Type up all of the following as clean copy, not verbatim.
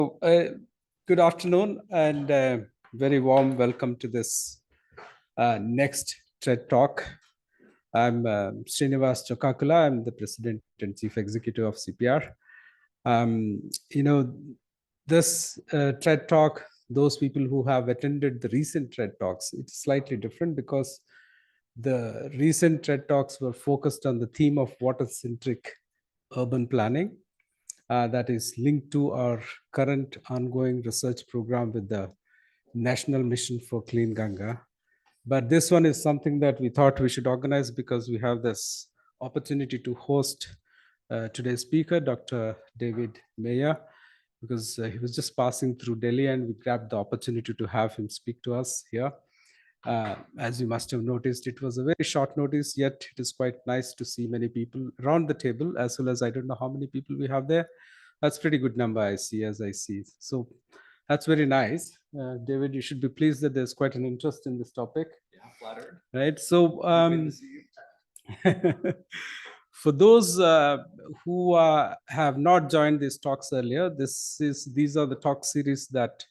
Good afternoon and very warm welcome to this next TED Talk. I'm Srinivas Chokakula. I'm the President and Chief Executive of CPR. This TED Talk, those people who have attended the recent TED Talks, it's slightly different because the recent TED Talks were focused on the theme of water-centric urban planning. That is linked to our current ongoing research program with the National Mission for Clean Ganga. But this one is something that we thought we should organize because we have this opportunity to host today's speaker, Dr. David Meyer, because he was just passing through Delhi and we grabbed the opportunity to have him speak to us here. As you must have noticed, it was a very short notice, yet it is quite nice to see many people around the table, as well as I don't know how many people we have there. That's pretty good number I see. So that's very nice. David, you should be pleased that there's quite an interest in this topic. Yeah, flattered. Right. So for those who have not joined these talks earlier, these are the talk series that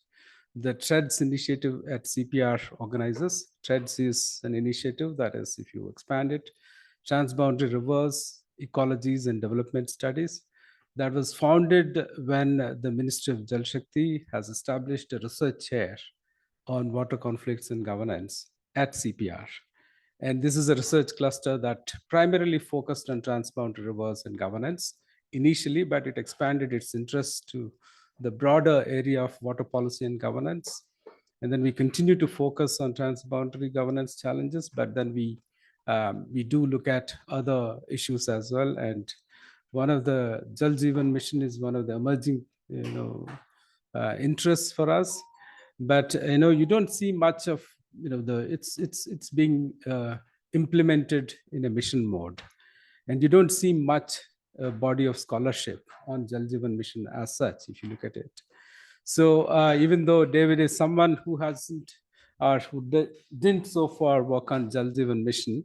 the TREADS initiative at CPR organizes. TREADS is an initiative that is, if you expand it, Transboundary Rivers, Ecologies and Development Studies, that was founded when the Ministry of Jal Shakti has established a research chair on water conflicts and governance at CPR. And this is a research cluster that primarily focused on transboundary rivers and governance initially, but it expanded its interest to the broader area of water policy and governance. And then we continue to focus on transboundary governance challenges, but then we do look at other issues as well. And one of the Jal Jeevan mission is one of the emerging interests for us. But you don't see much of it's being implemented in a mission mode, and you don't see much body of scholarship on Jal Jeevan mission as such, if you look at it. So even though David is someone who hasn't or who didn't so far work on Jal Jeevan mission,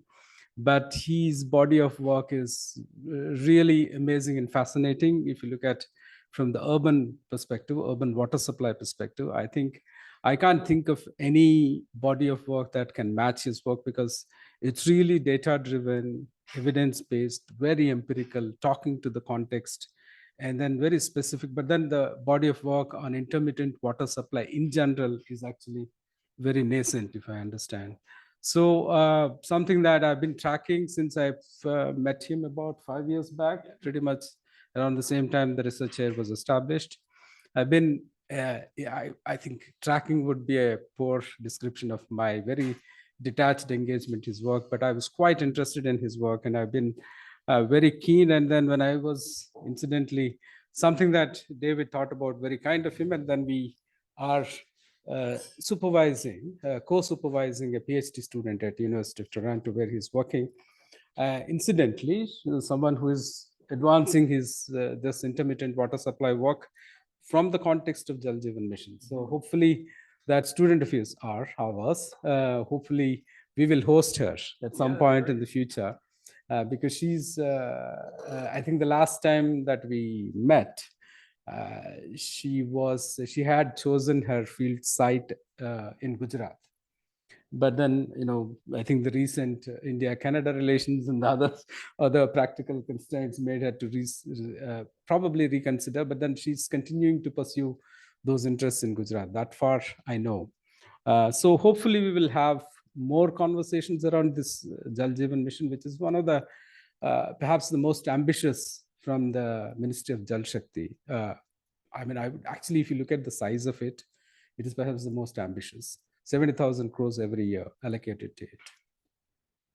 but his body of work is really amazing and fascinating. If you look at from the urban perspective, urban water supply perspective, I think I can't think of any body of work that can match his work, because it's really data driven, evidence based, very empirical, talking to the context, and then very specific. But then the body of work on intermittent water supply in general is actually very nascent, if I understand. So something that I've been tracking since I've met him about 5 years back, pretty much around the same time the research chair was established. I've been, I think tracking would be a poor description of my very detached engagement in his work, but I was quite interested in his work and I've been very keen. And then when I was incidentally, something that David thought about, very kind of him, and then we are co-supervising a PhD student at University of Toronto where he's working. Incidentally, someone who is advancing his this intermittent water supply work from the context of Jal Jeevan mission. So hopefully that student of his are ours. Hopefully we will host her at some point in the future, because she's, I think the last time that we met, she had chosen her field site in Gujarat. But then, I think the recent India-Canada relations and the other practical constraints made her to probably reconsider. But then she's continuing to pursue those interests in Gujarat. That far I know. So hopefully we will have more conversations around this Jal Jeevan mission, which is one of the perhaps the most ambitious from the Ministry of Jal Shakti. I mean, I would actually, if you look at the size of it, it is perhaps the most ambitious. 70,000 crores every year allocated to it.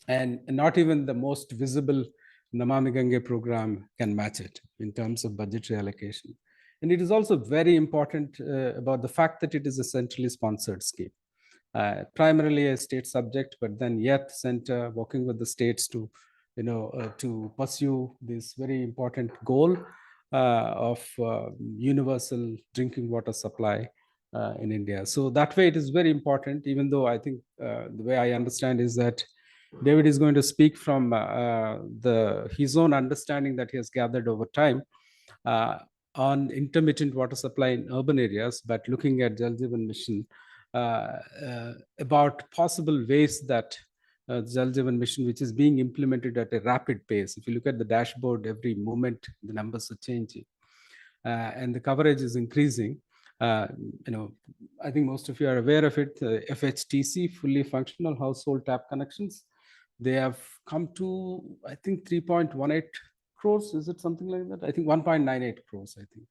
And not even the most visible Namami Gange program can match it in terms of budgetary allocation. And it is also very important about the fact that it is a centrally sponsored scheme. Primarily a state subject, but then yet center working with the states to, to pursue this very important goal of universal drinking water supply in India. So that way it is very important, even though I think the way I understand is that David is going to speak from his own understanding that he has gathered over time. on intermittent water supply in urban areas, but looking at Jal Jeevan mission about possible ways that Jal Jeevan mission, which is being implemented at a rapid pace. If you look at the dashboard, every moment the numbers are changing, and the coverage is increasing. You know, I think most of you are aware of it. FHTC, fully functional household tap connections, they have come to, I think, 3.18 crores. Is it something like that? I think 1.98 crores. I think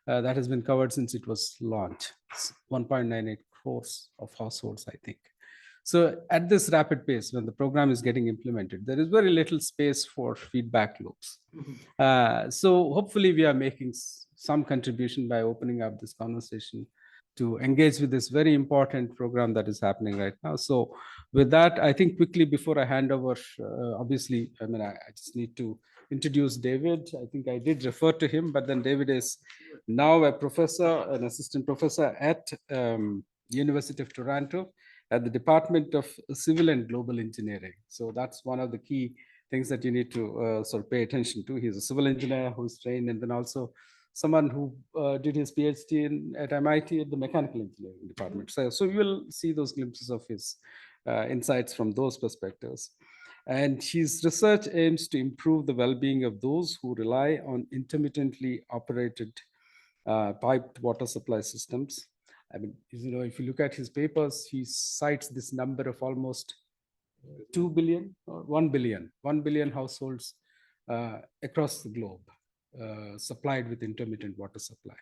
that has been covered since it was launched. It's 1.98 crores of households, I think. So at this rapid pace, when the program is getting implemented, there is very little space for feedback loops. So hopefully we are making some contribution by opening up this conversation to engage with this very important program that is happening right now. So with that, I think quickly before I hand over, obviously, I mean, I just need to introduce David. I think I did refer to him, but then David is now a professor, an assistant professor at University of Toronto at the Department of Civil and Global Engineering. So that's one of the key things that you need to sort of pay attention to. He's a civil engineer who's trained, and then also someone who did his PhD at MIT at the mechanical engineering department. So you will see those glimpses of his insights from those perspectives. And his research aims to improve the well-being of those who rely on intermittently operated piped water supply systems. I mean, you know, if you look at his papers, he cites this number of almost 2 billion or 1 billion households across the globe supplied with intermittent water supply.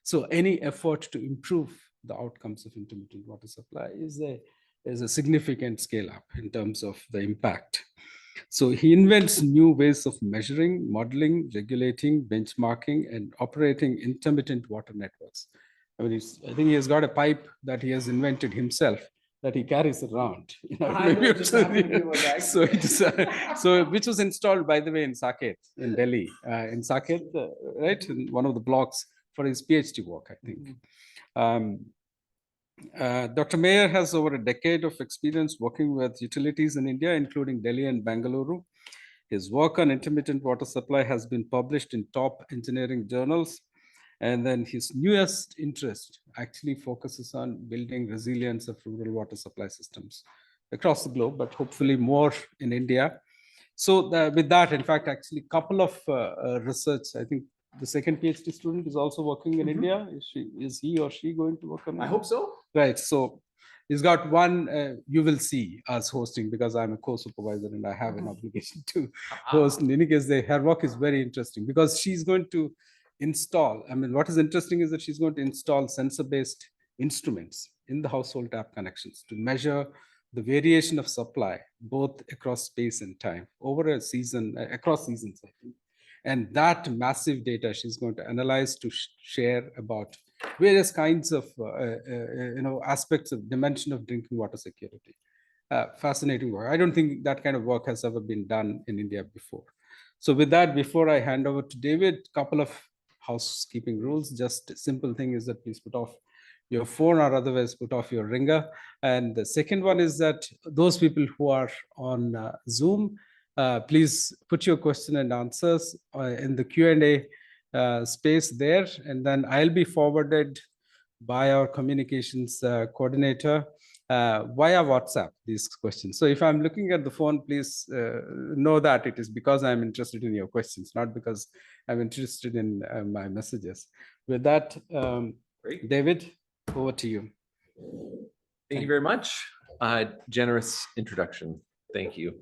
So any effort to improve the outcomes of intermittent water supply is a significant scale up in terms of the impact. So he invents new ways of measuring, modeling, regulating, benchmarking, and operating intermittent water networks. I mean, I think he has got a pipe that he has invented himself that he carries around. You know, so it's so which was installed, by the way, in Saket in Delhi, in Saket, right, in one of the blocks for his PhD work, I think. Dr. Mayer has over a decade of experience working with utilities in India, including Delhi and Bangalore. His work on intermittent water supply has been published in top engineering journals. And then his newest interest actually focuses on building resilience of rural water supply systems across the globe, but hopefully more in India. So with that, in fact, actually a couple of research, I think the second PhD student is also working in India. Is he or she going to work on it? I hope so. Right. So he's got one, you will see us hosting, because I'm a co-supervisor and I have an obligation to host. In any case, her work is very interesting because she's going to install, I mean, what is interesting is that she's going to install sensor-based instruments in the household tap connections to measure the variation of supply, both across space and time over a season, across seasons, I think. And that massive data she's going to analyze to share about various kinds of aspects of dimension of drinking water security. Fascinating work. I don't think that kind of work has ever been done in India before. So with that, before I hand over to David, a couple of housekeeping rules. Just a simple thing is that please put off your phone or otherwise put off your ringer. And the second one is that those people who are on Zoom, please put your question and answers in the Q&A space there, and then I'll be forwarded by our communications coordinator via WhatsApp these questions. So if I'm looking at the phone, please know that it is because I'm interested in your questions, not because I'm interested in my messages. With that, David, over to you. Thank you very much. Generous introduction. Thank you.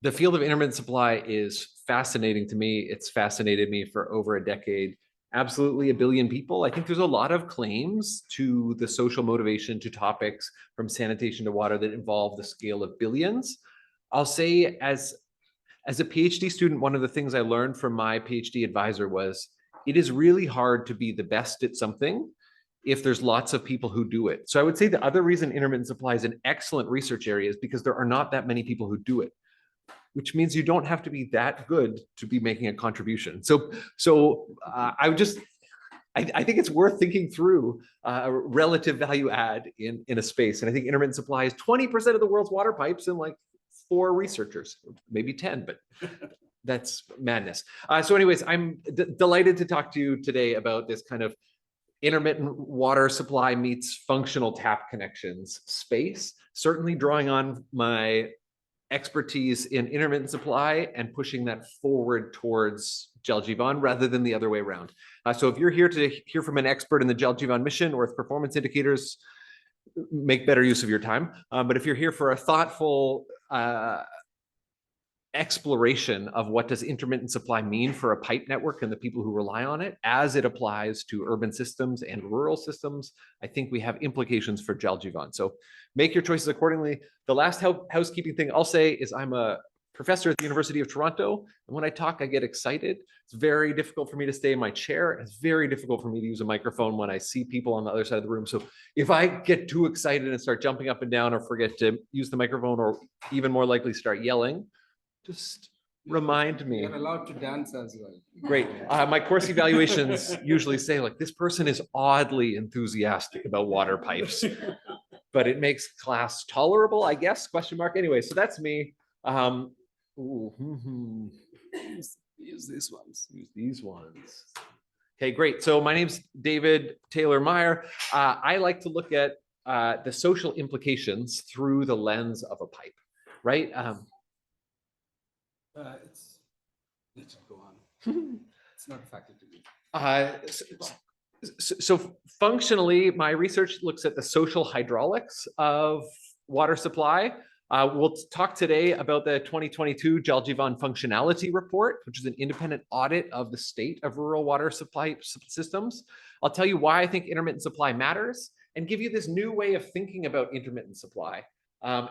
The field of intermittent supply is fascinating to me. It's fascinated me for over a decade. Absolutely 1 billion people. I think there's a lot of claims to the social motivation to topics from sanitation to water that involve the scale of billions. I'll say as a PhD student, one of the things I learned from my PhD advisor was it is really hard to be the best at something if there's lots of people who do it. So I would say the other reason intermittent supply is an excellent research area is because there are not that many people who do it, which means you don't have to be that good to be making a contribution. So I think it's worth thinking through a relative value add in a space. And I think intermittent supply is 20% of the world's water pipes and like 4 researchers, maybe 10, but That's madness. So anyways, I'm delighted to talk to you today about this kind of intermittent water supply meets functional tap connections space, certainly drawing on my expertise in intermittent supply and pushing that forward towards Jal Jeevan rather than the other way around. So if you're here to hear from an expert in the Jal Jeevan mission or its performance indicators, make better use of your time. But if you're here for a thoughtful exploration of what does intermittent supply mean for a pipe network and the people who rely on it as it applies to urban systems and rural systems, I think we have implications for Jal Jeevan. So make your choices accordingly. The last housekeeping thing I'll say is I'm a professor at the University of Toronto, and when I talk, I get excited. It's very difficult for me to stay in my chair. It's very difficult for me to use a microphone when I see people on the other side of the room. So if I get too excited and start jumping up and down or forget to use the microphone or even more likely start yelling, just remind me. You're allowed to dance as well. Great. My course evaluations usually say like, this person is oddly enthusiastic about water pipes, but it makes class tolerable, I guess, question mark. Anyway, so that's me. Use these ones. Use these ones. Okay, great. So my name's David Taylor Meyer. I like to look at the social implications through the lens of a pipe, right? Let it go on. It's not a factor to me. So functionally, my research looks at the social hydraulics of water supply. We'll talk today about the 2022 Jal Jeevan Functionality Report, which is an independent audit of the state of rural water supply systems. I'll tell you why I think intermittent supply matters and give you this new way of thinking about intermittent supply. I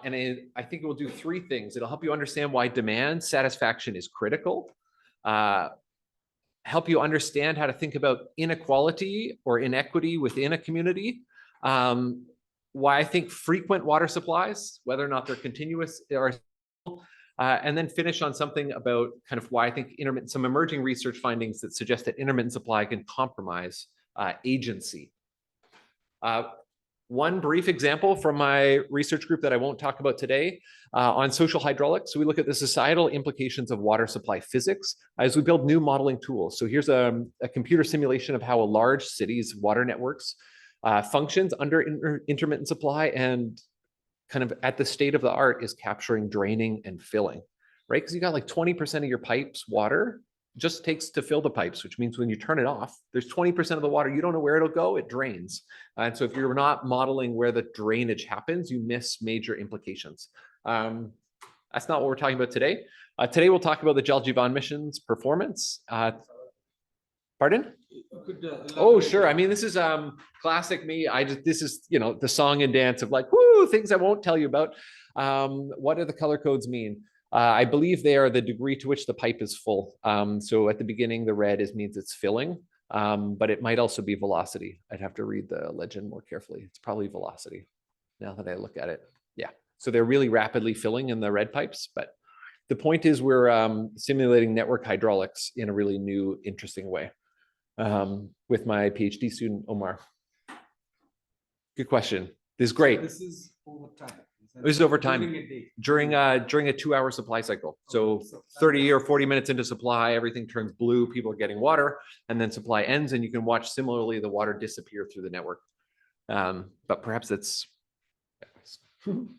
think it will do three things. It'll help you understand why demand satisfaction is critical, help you understand how to think about inequality or inequity within a community, why I think frequent water supplies, whether or not they're continuous, and then finish on something about kind of why I think some emerging research findings that suggest that intermittent supply can compromise agency. One brief example from my research group that I won't talk about today on social hydraulics. So we look at the societal implications of water supply physics as we build new modeling tools. So here's a computer simulation of how a large city's water networks functions under intermittent supply, and kind of at the state of the art is capturing draining and filling, right? Because you got like 20% of your pipes water just takes to fill the pipes, which means when you turn it off, there's 20% of the water, you don't know where it'll go, it drains. And so if you're not modeling where the drainage happens, you miss major implications. That's not what we're talking about today. Today, we'll talk about the Jal Jeevan mission's performance. Pardon? Oh, sure. I mean, this is classic me. This is, the song and dance of like, whoo, things I won't tell you about. What do the color codes mean? I believe they are the degree to which the pipe is full. So at the beginning, the red means it's filling, but it might also be velocity. I'd have to read the legend more carefully. It's probably velocity now that I look at it. Yeah. So they're really rapidly filling in the red pipes. But the point is we're simulating network hydraulics in a really new, interesting way with my PhD student, Omar. Good question. This is great. So this is over time. This is over time during a 2-hour supply cycle. So 30 or 40 minutes into supply, everything turns blue. People are getting water, and then supply ends, and you can watch similarly the water disappear through the network. But perhaps that's. Thank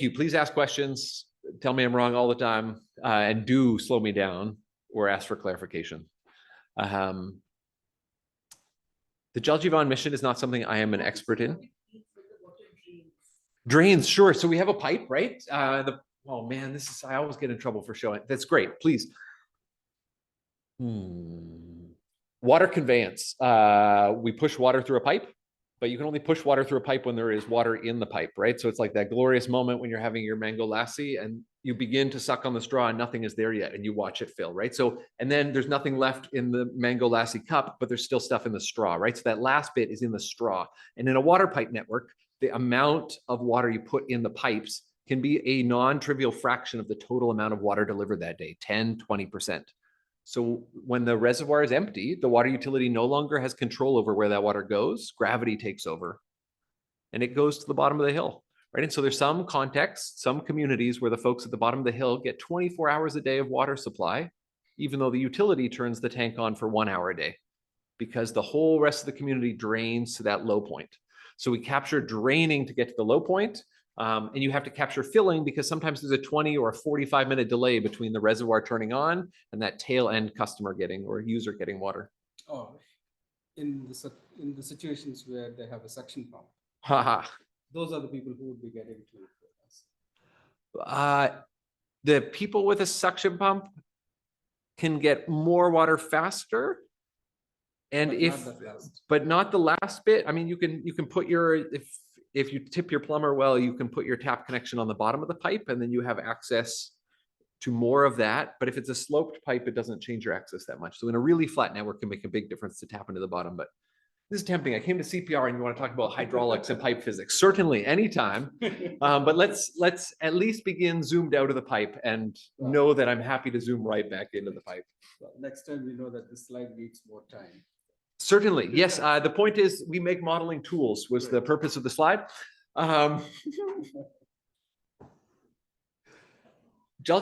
you. Please ask questions. Tell me I'm wrong all the time, and do slow me down or ask for clarification. The Jal Jeevan mission is not something I am an expert in. Drains, sure. So we have a pipe, right? Oh man, I always get in trouble for showing. That's great. Please. Water conveyance. We push water through a pipe, but you can only push water through a pipe when there is water in the pipe, right? So it's like that glorious moment when you're having your mango lassi and you begin to suck on the straw and nothing is there yet, and you watch it fill, right? So, and then there's nothing left in the mango lassi cup, but there's still stuff in the straw, right? So that last bit is in the straw. And in a water pipe network, the amount of water you put in the pipes can be a non-trivial fraction of the total amount of water delivered that day, 10, 20%. So when the reservoir is empty, the water utility no longer has control over where that water goes. Gravity takes over and it goes to the bottom of the hill, right? And so there's some contexts, some communities where the folks at the bottom of the hill get 24 hours a day of water supply, even though the utility turns the tank on for 1 hour a day, because the whole rest of the community drains to that low point. So we capture draining to get to the low point, and you have to capture filling because sometimes there's a 20 or a 45-minute delay between the reservoir turning on and that tail end customer getting or user getting water. Oh, in the situations where they have a suction pump, Haha. those are the people who would be getting to us. The people with a suction pump can get more water faster. And but not the last bit. I mean, you can put your, if you tip your plumber well, you can put your tap connection on the bottom of the pipe and then you have access to more of that. But if it's a sloped pipe, it doesn't change your access that much. So in a really flat network can make a big difference to tap into the bottom. But this is tempting. I came to CPR and you want to talk about hydraulics and pipe physics. Certainly, anytime. But let's at least begin zoomed out of the pipe and know that I'm happy to zoom right back into the pipe. Well, next time we know that this slide needs more time. Certainly, yes. The point is we make modeling tools was the purpose of the slide. Jal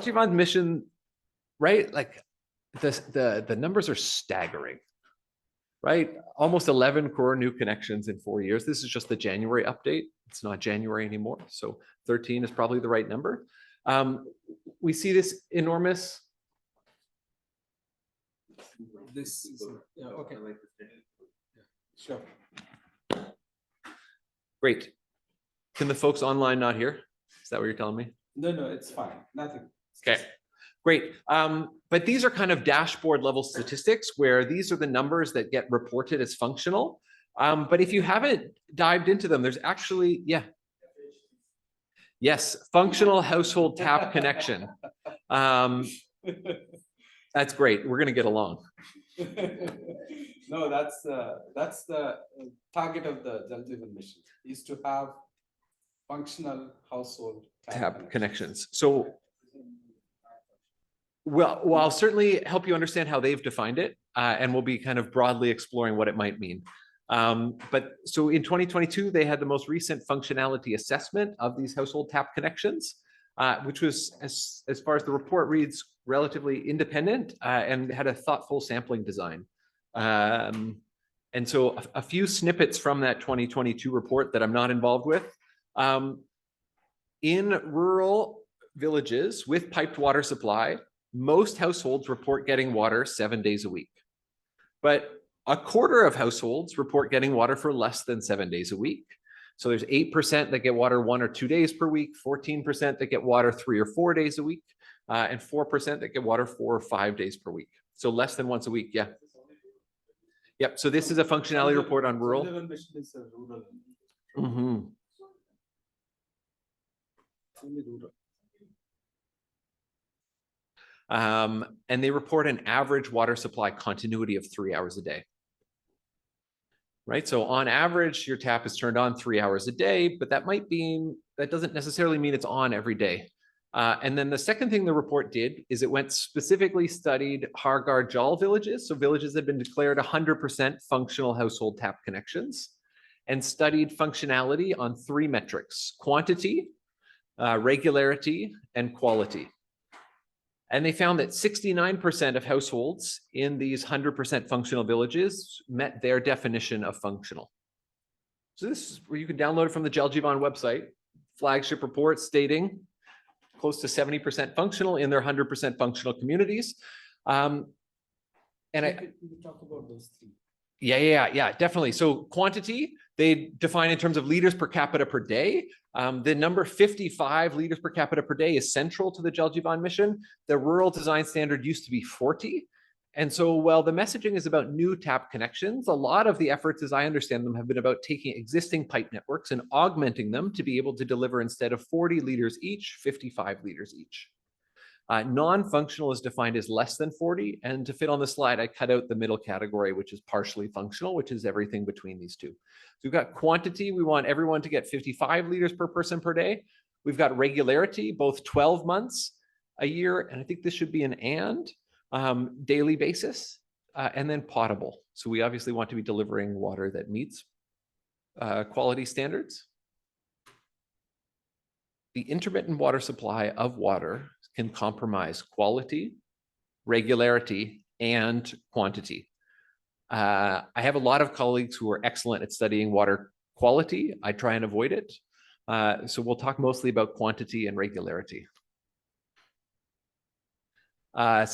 Jeevan's mission, right? Like the numbers are staggering, right? Almost 11 crore new connections in 4 years. This is just the January update. It's not January anymore. So 13 is probably the right number. We see this enormous. This is, yeah, okay. Yeah, sure. Great. Can the folks online not hear? Is that what you're telling me? No, it's fine. Nothing. Okay, great. But these are kind of dashboard level statistics where these are the numbers that get reported as functional. But if you haven't dived into them, there's actually, yeah. Yes, functional household tap connection. That's great. We're going to get along. No, that's the target of the Jal Jeevan mission is to have functional household tap connections. So, well, I'll certainly help you understand how they've defined it, and we'll be kind of broadly exploring what it might mean. But so in 2022, they had the most recent functionality assessment of these household tap connections, which was, as far as the report reads, relatively independent and had a thoughtful sampling design. And so a few snippets from that 2022 report that I'm not involved with. In rural villages with piped water supply, most households report getting water 7 days a week. But a quarter of households report getting water for less than 7 days a week. So there's 8% that get water 1 or 2 days per week, 14% that get water 3 or 4 days a week, and 4% that get water 4 or 5 days per week. So less than once a week, yeah. Yep, so this is a functionality report on rural. Mm-hmm. And they report an average water supply continuity of 3 hours a day. Right, so on average, your tap is turned on 3 hours a day, but that doesn't necessarily mean it's on every day. And then the second thing the report did is it went specifically studied Hargar Jal villages, so villages that have been declared 100% functional household tap connections, and studied functionality on 3 metrics: quantity, regularity, and quality. And they found that 69% of households in these 100% functional villages met their definition of functional. So this is where you can download it from the Jal Jeevan website, flagship report stating close to 70% functional in their 100% functional communities. And I talk about those 3. Yeah, definitely. So quantity, they define in terms of liters per capita per day. The number 55 liters per capita per day is central to the Jal Jeevan mission. The rural design standard used to be 40. And so while the messaging is about new tap connections, a lot of the efforts, as I understand them, have been about taking existing pipe networks and augmenting them to be able to deliver, instead of 40 liters each, 55 liters each. Non-functional is defined as less than 40. And to fit on the slide, I cut out the middle category, which is partially functional, which is everything between these two. So we've got quantity. We want everyone to get 55 liters per person per day. We've got regularity, both 12 months a year, and I think this should be an daily basis, and then potable. So we obviously want to be delivering water that meets quality standards. the intermittent water supply of water can compromise quality, regularity, and quantity. I have a lot of colleagues who are excellent at studying water quality. I try and avoid it. So we'll talk mostly about quantity and regularity. My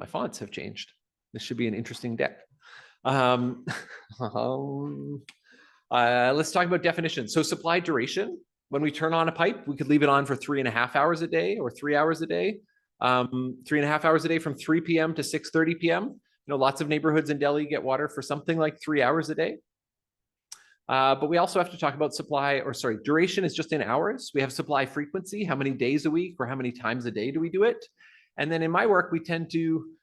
fonts have changed. This should be an interesting deck. Let's talk about definitions. So supply duration. When we turn on a pipe, we could leave it on for 3.5 hours a day or 3 hours a day. 3.5 hours a day from 3 p.m. to 6:30 p.m. You know, lots of neighborhoods in Delhi get water for something like 3 hours a day. But we also have to talk about duration is just in hours. We have supply frequency, how many days a week or how many times a day do we do it? And then in my work, we tend to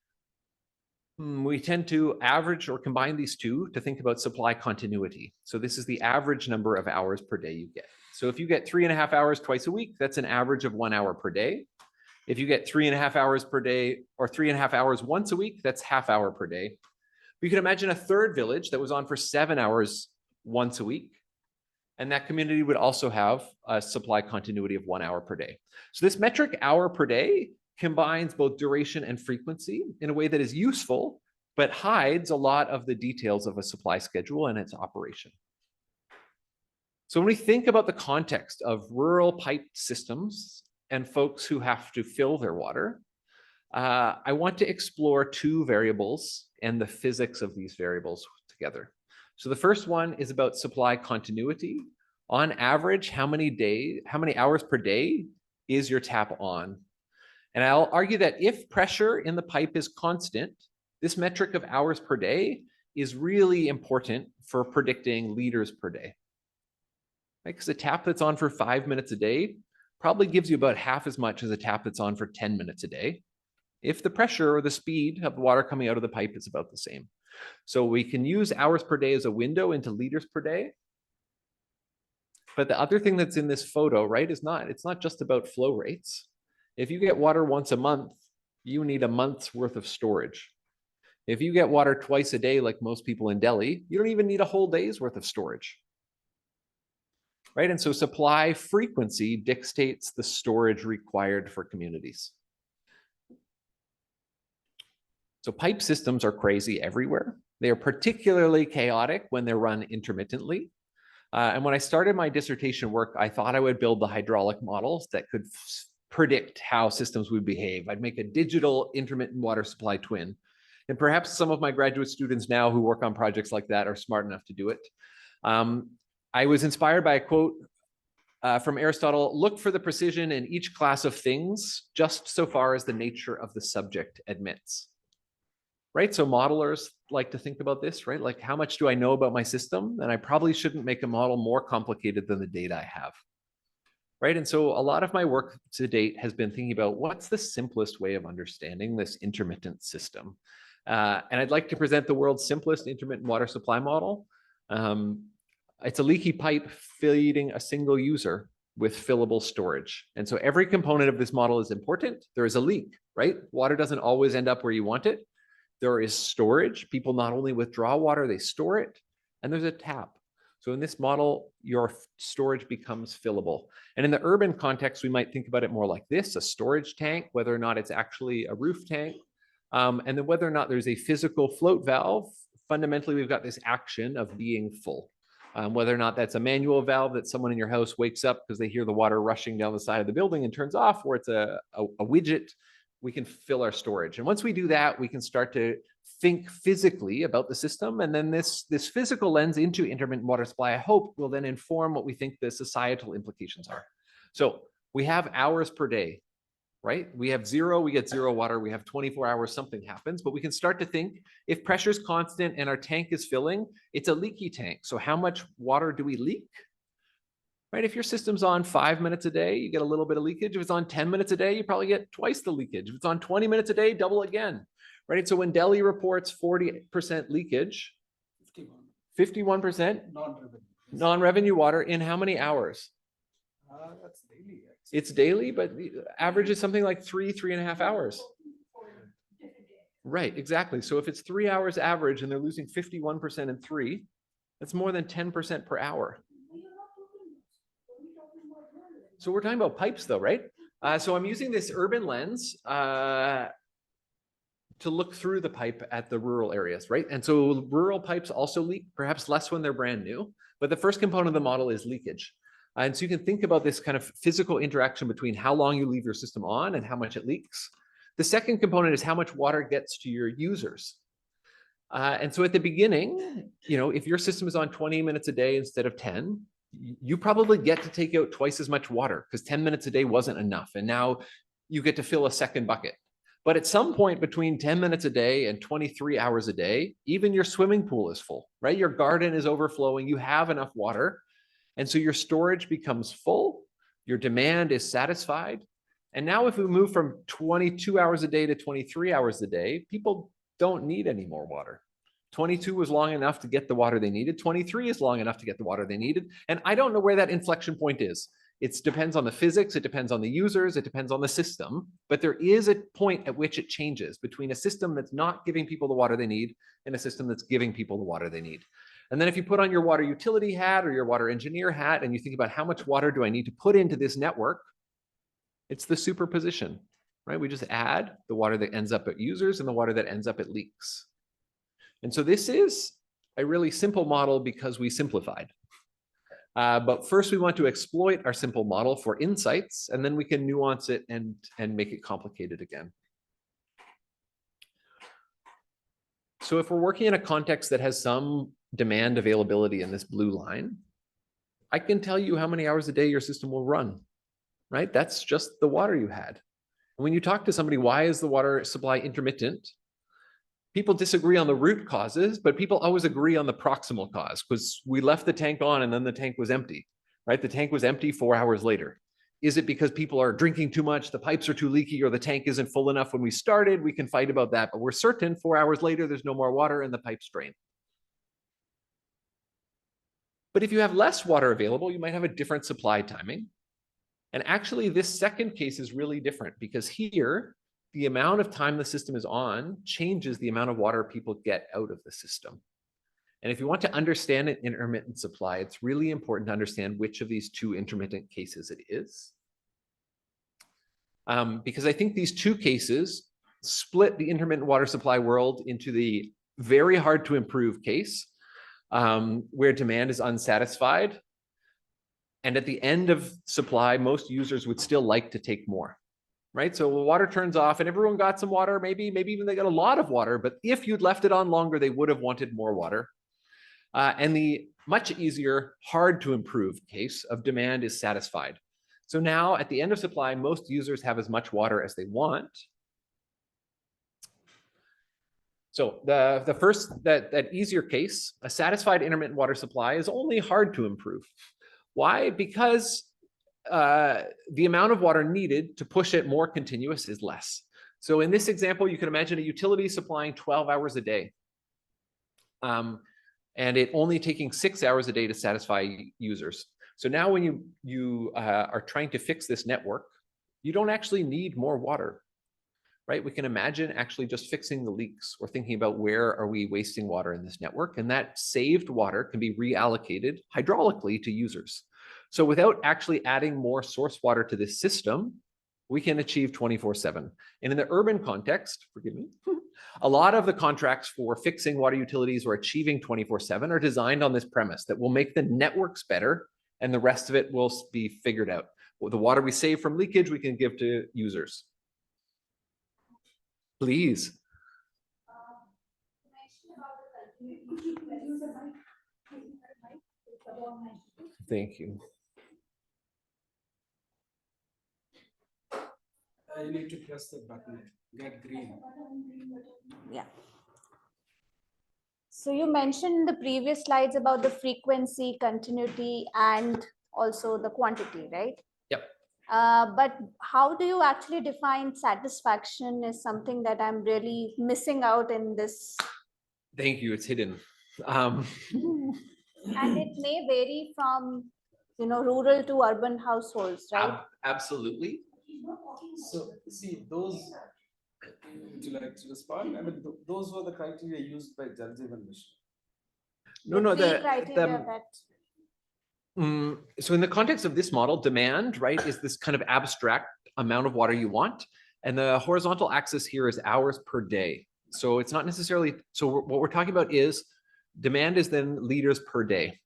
average or combine these two to think about supply continuity. So this is the average number of hours per day you get. So if you get 3.5 hours twice a week, that's an average of 1 hour per day. If you get 3.5 hours per day or 3.5 hours once a week, that's ½ hour per day. You can imagine a third village that was on for 7 hours once a week. And that community would also have a supply continuity of 1 hour per day. So this metric hour per day combines both duration and frequency in a way that is useful, but hides a lot of the details of a supply schedule and its operation. So when we think about the context of rural piped systems and folks who have to fill their water, I want to explore two variables and the physics of these variables together. So the first one is about supply continuity. On average, how many hours per day is your tap on? And I'll argue that if pressure in the pipe is constant, this metric of hours per day is really important for predicting liters per day. Because a tap that's on for 5 minutes a day probably gives you about half as much as a tap that's on for 10 minutes a day, if the pressure or the speed of the water coming out of the pipe is about the same. So we can use hours per day as a window into liters per day. But the other thing that's in this photo, right, it's not just about flow rates. If you get water once a month, you need a month's worth of storage. If you get water twice a day, like most people in Delhi, you don't even need a whole day's worth of storage. Right? And so supply frequency dictates the storage required for communities. So pipe systems are crazy everywhere. They are particularly chaotic when they're run intermittently. And when I started my dissertation work, I thought I would build the hydraulic models that could predict how systems would behave. I'd make a digital intermittent water supply twin. And perhaps some of my graduate students now who work on projects like that are smart enough to do it. I was inspired by a quote from Aristotle: look for the precision in each class of things, just so far as the nature of the subject admits. Right? So modelers like to think about this, right? Like, how much do I know about my system? And I probably shouldn't make a model more complicated than the data I have. Right? And so a lot of my work to date has been thinking about what's the simplest way of understanding this intermittent system. And I'd like to present the world's simplest intermittent water supply model. It's a leaky pipe feeding a single user with fillable storage. And so every component of this model is important. There is a leak, right? Water doesn't always end up where you want it. There is storage. People not only withdraw water, they store it. And there's a tap. So in this model, your storage becomes fillable. And in the urban context, we might think about it more like this: a storage tank, whether or not it's actually a roof tank. And then whether or not there's a physical float valve. Fundamentally, we've got this action of being full. Whether or not that's a manual valve that someone in your house wakes up because they hear the water rushing down the side of the building and turns off, or it's a widget, we can fill our storage. And once we do that, we can start to think physically about the system. And then this physical lens into intermittent water supply, I hope, will then inform what we think the societal implications are. So we have hours per day, right? We have zero, we get zero water. We have 24 hours, something happens. But we can start to think, if pressure is constant and our tank is filling, it's a leaky tank. So how much water do we leak? Right? If your system's on 5 minutes a day, you get a little bit of leakage. If it's on 10 minutes a day, you probably get twice the leakage. If it's on 20 minutes a day, double again. Right? So when Delhi reports 40% leakage, 51% non-revenue water in how many hours? That's daily. It's daily, but the average is something like 3.5 hours. Right, exactly. So if it's 3 hours average and they're losing 51% in 3, that's more than 10% per hour. So we're talking about pipes though, right? So I'm using this urban lens to look through the pipe at the rural areas, right? And so rural pipes also leak, perhaps less when they're brand new, but the first component of the model is leakage. And so you can think about this kind of physical interaction between how long you leave your system on and how much it leaks. The second component is how much water gets to your users. And so at the beginning, if your system is on 20 minutes a day instead of 10, you probably get to take out twice as much water because 10 minutes a day wasn't enough. And now you get to fill a second bucket. But at some point between 10 minutes a day and 23 hours a day, even your swimming pool is full, right? Your garden is overflowing. You have enough water. And so your storage becomes full. Your demand is satisfied. And now if we move from 22 hours a day to 23 hours a day, people don't need any more water. 22 was long enough to get the water they needed. 23 is long enough to get the water they needed. And I don't know where that inflection point is. It depends on the physics, it depends on the users, it depends on the system, but there is a point at which it changes between a system that's not giving people the water they need and a system that's giving people the water they need. And then if you put on your water utility hat or your water engineer hat and you think about how much water do I need to put into this network, it's the superposition, right? We just add the water that ends up at users and the water that ends up at leaks. And so this is a really simple model because we simplified. But first we want to exploit our simple model for insights, and then we can nuance it and make it complicated again. So if we're working in a context that has some demand availability in this blue line, I can tell you how many hours a day your system will run, right? That's just the water you had. When you talk to somebody, why is the water supply intermittent? People disagree on the root causes, but people always agree on the proximal cause because we left the tank on and then the tank was empty, right? The tank was empty 4 hours later. Is it because people are drinking too much, the pipes are too leaky, or the tank isn't full enough when we started? We can fight about that, but we're certain 4 hours later, there's no more water and the pipes drain. But if you have less water available, you might have a different supply timing. And actually, this second case is really different because here, the amount of time the system is on changes the amount of water people get out of the system. And if you want to understand an intermittent supply, it's really important to understand which of these two intermittent cases it is. Because I think these two cases split the intermittent water supply world into the very hard to improve case, where demand is unsatisfied. And at the end of supply, most users would still like to take more. Right? So the water turns off and everyone got some water, maybe even they got a lot of water, but if you'd left it on longer, they would have wanted more water. And the much easier, hard to improve case of demand is satisfied. So now at the end of supply, most users have as much water as they want. So the first, that easier case, a satisfied intermittent water supply is only hard to improve. Why? Because the amount of water needed to push it more continuous is less. So in this example, you can imagine a utility supplying 12 hours a day, and it only taking 6 hours a day to satisfy users. So now when you are trying to fix this network, you don't actually need more water, right? We can imagine actually just fixing the leaks or thinking about where are we wasting water in this network, and that saved water can be reallocated hydraulically to users. So without actually adding more source water to this system, we can achieve 24/7. And in the urban context, forgive me, a lot of the contracts for fixing water utilities or achieving 24/7 are designed on this premise that we'll make the networks better and the rest of it will be figured out. Well, the water we save from leakage, we can give to users. Please. Thank you. You need to press the button, get green. Yeah. So you mentioned in the previous slides about the frequency, continuity, and also the quantity, right? Yep. But how do you actually define satisfaction is something that I'm really missing out in this. Thank you, it's hidden. And it may vary from, rural to urban households, right? Absolutely. So see, those, would you like to respond? I mean, those were the criteria used by Jal Jeevan Mission. No, The criteria that. So in the context of this model, demand, right, is this kind of abstract amount of water you want. And the horizontal axis here is hours per day. So it's not necessarily, so what we're talking about is demand is then liters per day.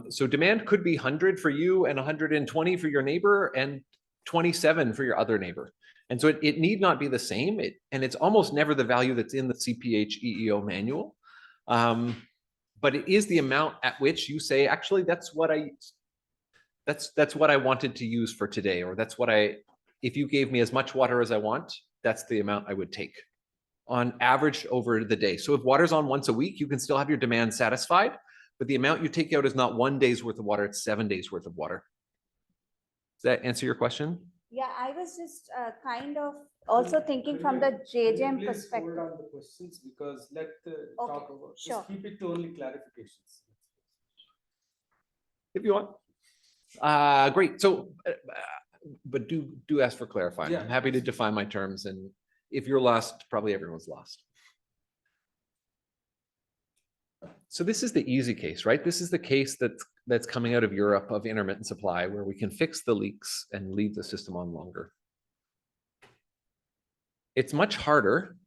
So demand could be 100 for you and 120 for your neighbor and 27 for your other neighbor. And so it need not be the same. And it's almost never the value that's in the CPH EEO manual. But it is the amount at which you say, actually, that's what I wanted to use for today, or that's what if you gave me as much water as I want, that's the amount I would take on average over the day. So if water's on once a week, you can still have your demand satisfied, but the amount you take out is not 1 day's worth of water, it's 7 days worth of water. Does that answer your question? Yeah, I was just kind of also thinking from the JJM perspective. Hold on the questions because let the Okay, talk about. sure. Just keep it to only clarifications. If you want. Great. So, but do ask for clarifying. Yeah. I'm happy to define my terms, and if you're lost, probably everyone's lost. So this is the easy case, right? This is the case that's coming out of Europe of intermittent supply, where we can fix the leaks and leave the system on longer. It's much harder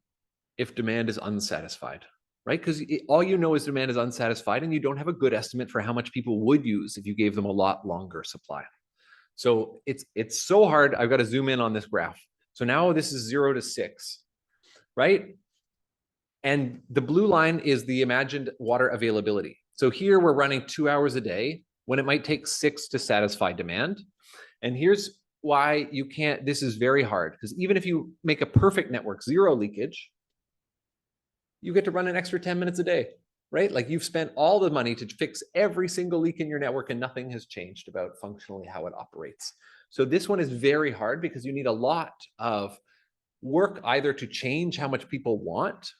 if demand is unsatisfied, right? Because all you know is demand is unsatisfied, and you don't have a good estimate for how much people would use if you gave them a lot longer supply. So it's so hard. I've got to zoom in on this graph. So now this is 0 to 6, right? And the blue line is the imagined water availability. So here we're running 2 hours a day when it might take 6 to satisfy demand. And here's why you can't, this is very hard, because even if you make a perfect network, 0 leakage, you get to run an extra 10 minutes a day, right? Like you've spent all the money to fix every single leak in your network and nothing has changed about functionally how it operates. So this one is very hard because you need a lot of work either to change how much people want,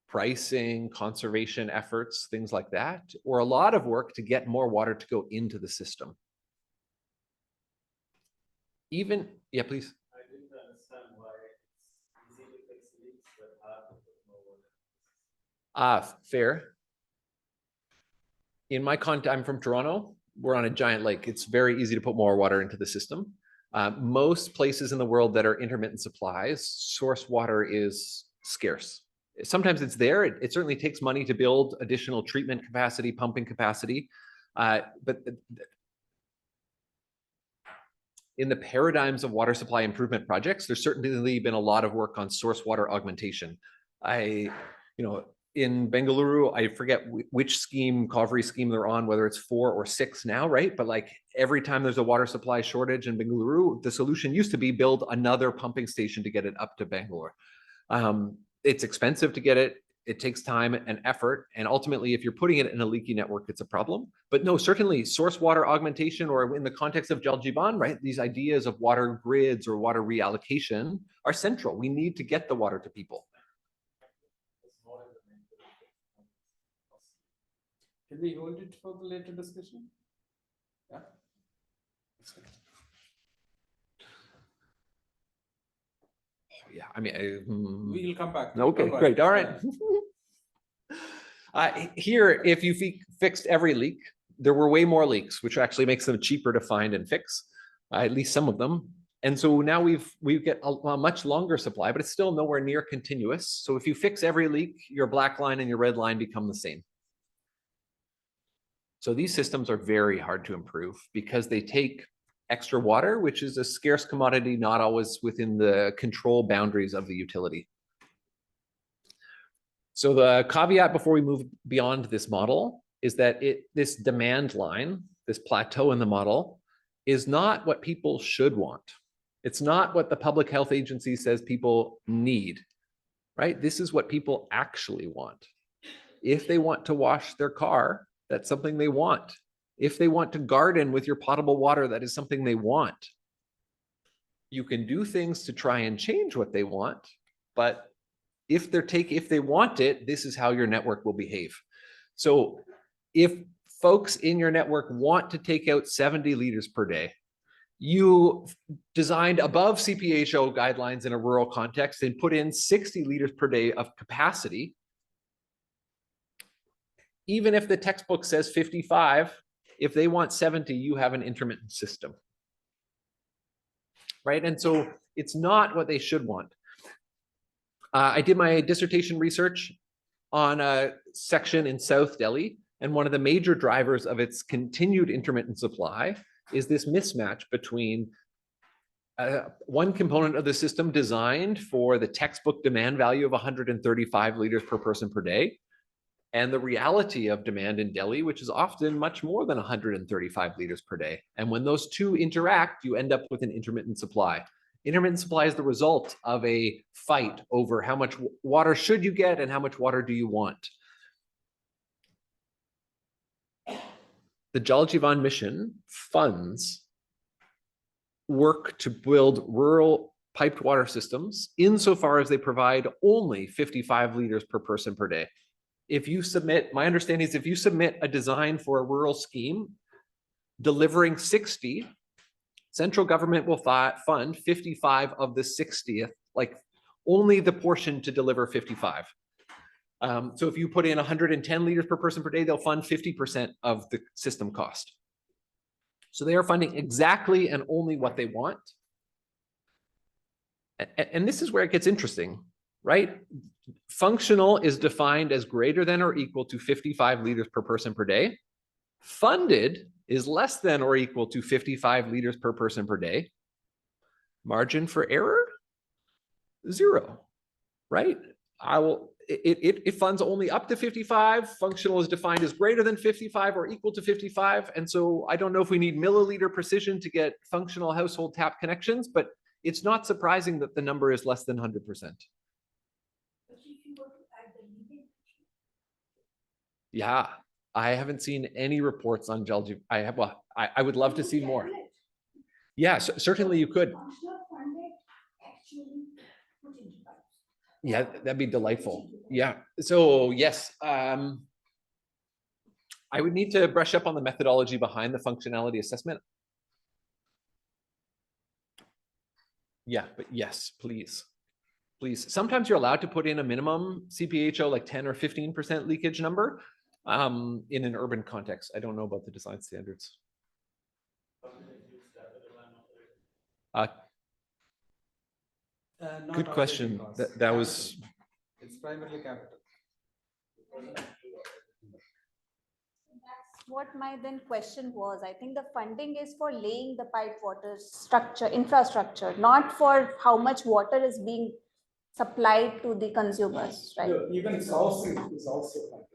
pricing, conservation efforts, things like that, or a lot of work to get more water to go into the system. Even, yeah, please. I didn't understand why it's easy to fix leaks, but hard to put more water. Fair. In my context, I'm from Toronto. We're on a giant lake. It's very easy to put more water into the system. Most places in the world that are intermittent supplies, source water is scarce. Sometimes it's there. It certainly takes money to build additional treatment capacity, pumping capacity. But in the paradigms of water supply improvement projects, there's certainly been a lot of work on source water augmentation. In Bengaluru, I forget which scheme, Kaveri scheme they're on, whether it's 4 or 6 now, right? But like every time there's a water supply shortage in Bengaluru, the solution used to be build another pumping station to get it up to Bangalore. It's expensive to get it. It takes time and effort. And ultimately, if you're putting it in a leaky network, it's a problem. But no, certainly source water augmentation, or in the context of Jeevan, right? These ideas of water grids or water reallocation are central. We need to get the water to people. Can we hold it for the later discussion? Yeah. Yeah, I mean, we'll come back. Okay, great. All right. Here, if you fixed every leak, there were way more leaks, which actually makes them cheaper to find and fix, at least some of them. And so now we get a much longer supply, but it's still nowhere near continuous. So if you fix every leak, your black line and your red line become the same. So these systems are very hard to improve because they take extra water, which is a scarce commodity, not always within the control boundaries of the utility. So the caveat before we move beyond this model is that this demand line, this plateau in the model, is not what people should want. It's not what the public health agency says people need, right? This is what people actually want. If they want to wash their car, that's something they want. If they want to garden with your potable water, that is something they want. You can do things to try and change what they want, but if they want it, this is how your network will behave. So if folks in your network want to take out 70 liters per day, you designed above CPHO guidelines in a rural context and put in 60 liters per day of capacity. Even if the textbook says 55, If they want 70, you have an intermittent system. Right? And so it's not what they should want. I did my dissertation research on a section in South Delhi, and one of the major drivers of its continued intermittent supply is this mismatch between one component of the system designed for the textbook demand value of 135 liters per person per day, and the reality of demand in Delhi, which is often much more than 135 liters per day. And when those two interact, you end up with an intermittent supply. Intermittent supply is the result of a fight over how much water should you get and how much water do you want. The Jal Jeevan mission funds work to build rural piped water systems insofar as they provide only 55 liters per person per day. If you submit, my understanding is if you submit a design for a rural scheme delivering 60, central government will fund 55 of the 60th, like only the portion to deliver 55. So if you put in 110 liters per person per day, they'll fund 50% of the system cost. So they are funding exactly and only what they want. And this is where it gets interesting, right? Functional is defined as greater than or equal to 55 liters per person per day. Funded is less than or equal to 55 liters per person per day. Margin for error, 0, right? It funds only up to 55. Functional is defined as greater than 55 or equal to 55. And so I don't know if we need milliliter precision to get functional household tap connections, but it's not surprising that the number is less than 100%. Yeah, I haven't seen any reports on Jal Jeevan. I would love to see more. Yeah, certainly you could. Yeah, that'd be delightful. Yeah. So yes, I would need to brush up on the methodology behind the functionality assessment. Yeah, but yes, please. Please. Sometimes you're allowed to put in a minimum CPHO, like 10 or 15% leakage number in an urban context. I don't know about the design standards. Good question. That was. It's primarily capital. That's what my then question was. I think the funding is for laying the pipe water structure, infrastructure, not for how much water is being supplied to the consumers, right? No, even sourcing is also funded,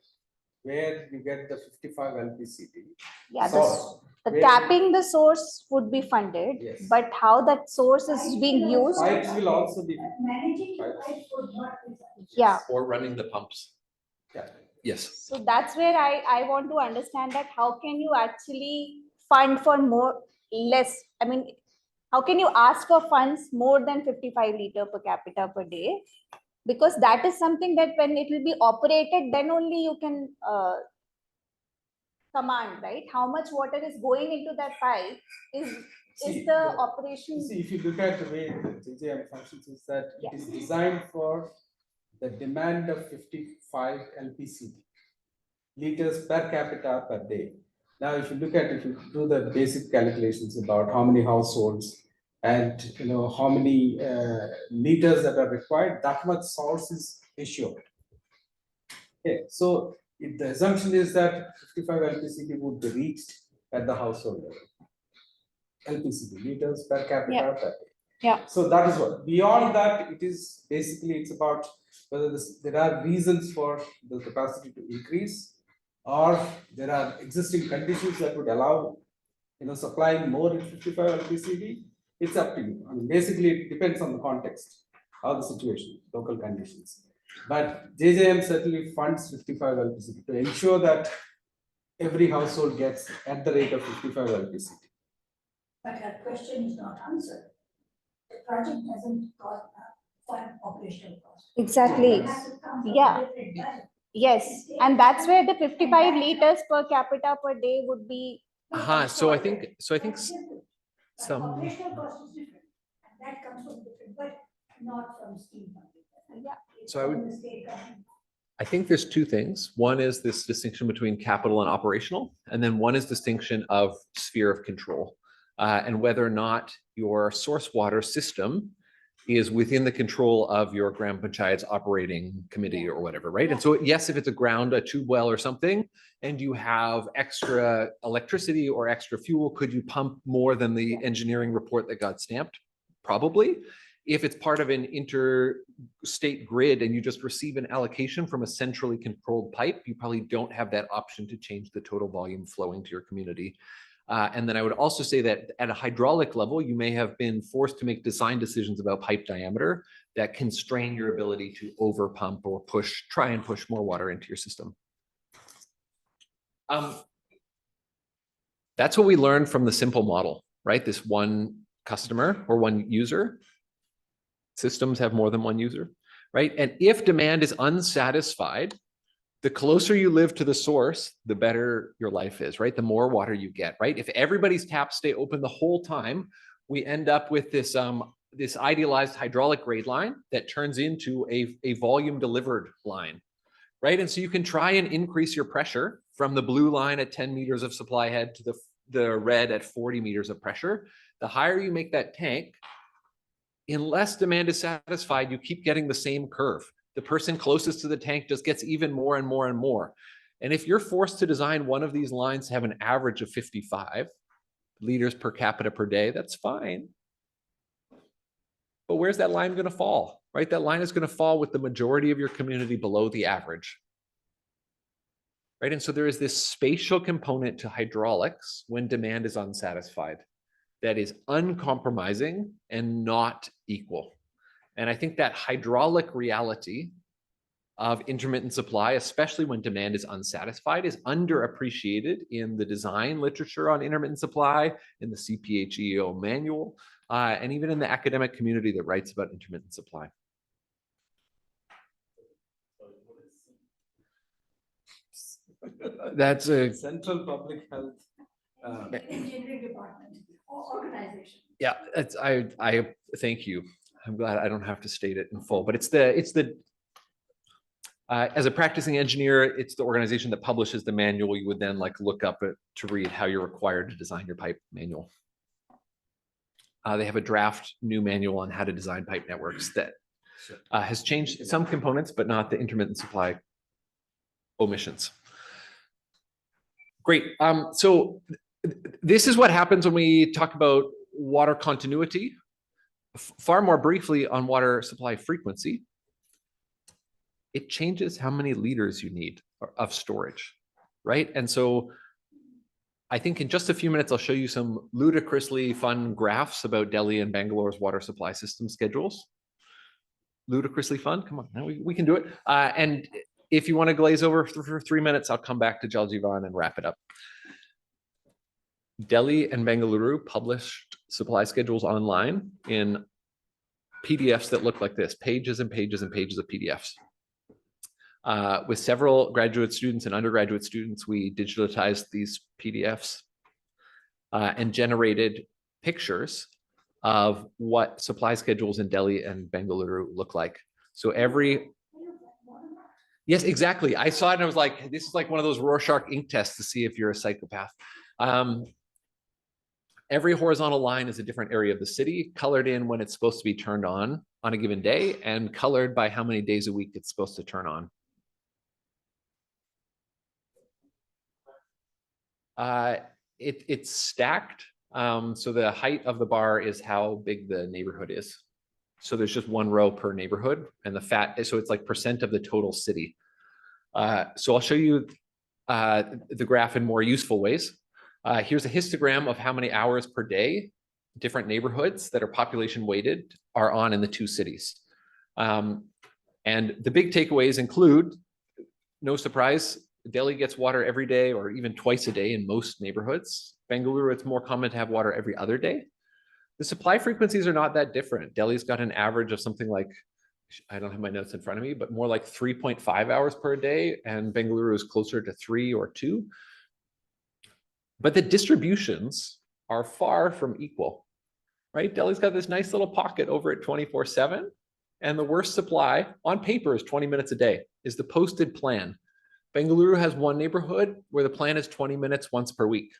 where you get the 55 LPCD. Yeah, Source, the tapping the source would be funded, yes. But how that source is being used. Pipes will also be managing the pipes would not be sufficient. Yeah. Or running the pumps. Yeah. Yes. So that's where I want to understand that how can you actually fund for more, less, I mean, how can you ask for funds more than 55 liter per capita per day? Because that is something that when it will be operated, then only you can command, right? How much water is going into that pipe is the operation. See, if you look at the way the JJM functions, is that it is designed for the demand of 55 LPCD liters per capita per day. Now, if you look at, if you do the basic calculations about how many households and how many liters that are required, that much source is assured. Okay, so if the assumption is that 55 LPCD would be reached at the household level. LPCD, liters per capita per day. Yeah. So that is what. Beyond that, it is basically it's about whether there are reasons for the capacity to increase, or there are existing conditions that would allow supplying more than 55 LPCD. It's up to you. I mean, basically, it depends on the context of the situation, local conditions. But JJM certainly funds 55 LPCD to ensure that every household gets at the rate of 55 LPCD. But her question is not answered. The project doesn't cost fund operational cost. Exactly. Yeah. Yes. And that's where the 55 liters per capita per day would be. So I think some. Operational cost is different. And that comes from different, but not from steam funding. Yeah. So I would. I think there's two things. One is this distinction between capital and operational, and then one is distinction of sphere of control, and whether or not your source water system is within the control of your Gram Panchayat's operating committee or whatever, right? And so yes, if it's a tube well or something, and you have extra electricity or extra fuel, could you pump more than the engineering report that got stamped? Probably. If it's part of an interstate grid and you just receive an allocation from a centrally controlled pipe, you probably don't have that option to change the total volume flowing to your community. And then I would also say that at a hydraulic level, you may have been forced to make design decisions about pipe diameter that constrain your ability to over pump or try and push more water into your system. That's what we learned from the simple model, right? This one customer or one user. Systems have more than one user, right? And if demand is unsatisfied, the closer you live to the source, the better your life is, right? The more water you get, right? If everybody's taps stay open the whole time, we end up with this this idealized hydraulic grade line that turns into a volume delivered line, right? And so you can try and increase your pressure from the blue line at 10 meters of supply head to the red at 40 meters of pressure. The higher you make that tank, unless demand is satisfied, you keep getting the same curve. The person closest to the tank just gets even more and more and more. And if you're forced to design one of these lines to have an average of 55 liters per capita per day, that's fine. But where's that line going to fall, right? That line is going to fall with the majority of your community below the average, right? And so there is this spatial component to hydraulics when demand is unsatisfied that is uncompromising and not equal. And I think that hydraulic reality of intermittent supply, especially when demand is unsatisfied, is underappreciated in the design literature on intermittent supply, in the CPHEO manual, and even in the academic community that writes about intermittent supply. That's a Central Public Health. Engineering department or organization. Yeah, I thank you. I'm glad I don't have to state it in full, but it's the as a practicing engineer, it's the organization that publishes the manual. You would then look up it to read how you're required to design your pipe manual. They have a draft new manual on how to design pipe networks that has changed some components, but not the intermittent supply omissions. Great. So this is what happens when we talk about water continuity. Far more briefly on water supply frequency, it changes how many liters you need of storage, right? And so I think in just a few minutes, I'll show you some ludicrously fun graphs about Delhi and Bangalore's water supply system schedules. Ludicrously fun, come on, we can do it. And if you want to glaze over for 3 minutes, I'll come back to Jeevan and wrap it up. Delhi and Bengaluru published supply schedules online in PDFs that look like this, pages and pages and pages of PDFs. With several graduate students and undergraduate students, we digitalized these PDFs and generated pictures of what supply schedules in Delhi and Bengaluru look like. So yes, exactly. I saw it and I was like, this is like one of those Rorschach ink tests to see if you're a psychopath. Every horizontal line is a different area of the city, colored in when it's supposed to be turned on a given day, and colored by how many days a week it's supposed to turn on. It's stacked. So the height of the bar is how big the neighborhood is. So there's just one row per neighborhood, and so it's like percent of the total city. So I'll show you the graph in more useful ways. Here's a histogram of how many hours per day different neighborhoods that are population weighted are on in the two cities. And the big takeaways include, no surprise, Delhi gets water every day or even twice a day in most neighborhoods. Bengaluru, it's more common to have water every other day. The supply frequencies are not that different. Delhi's got an average of something like, I don't have my notes in front of me, but more like 3.5 hours per day, and Bengaluru is closer to 3 or 2. But the distributions are far from equal, right? Delhi's got this nice little pocket over at 24/7, and the worst supply on paper is 20 minutes a day. is the posted plan. Bengaluru has one neighborhood where the plan is 20 minutes once per week.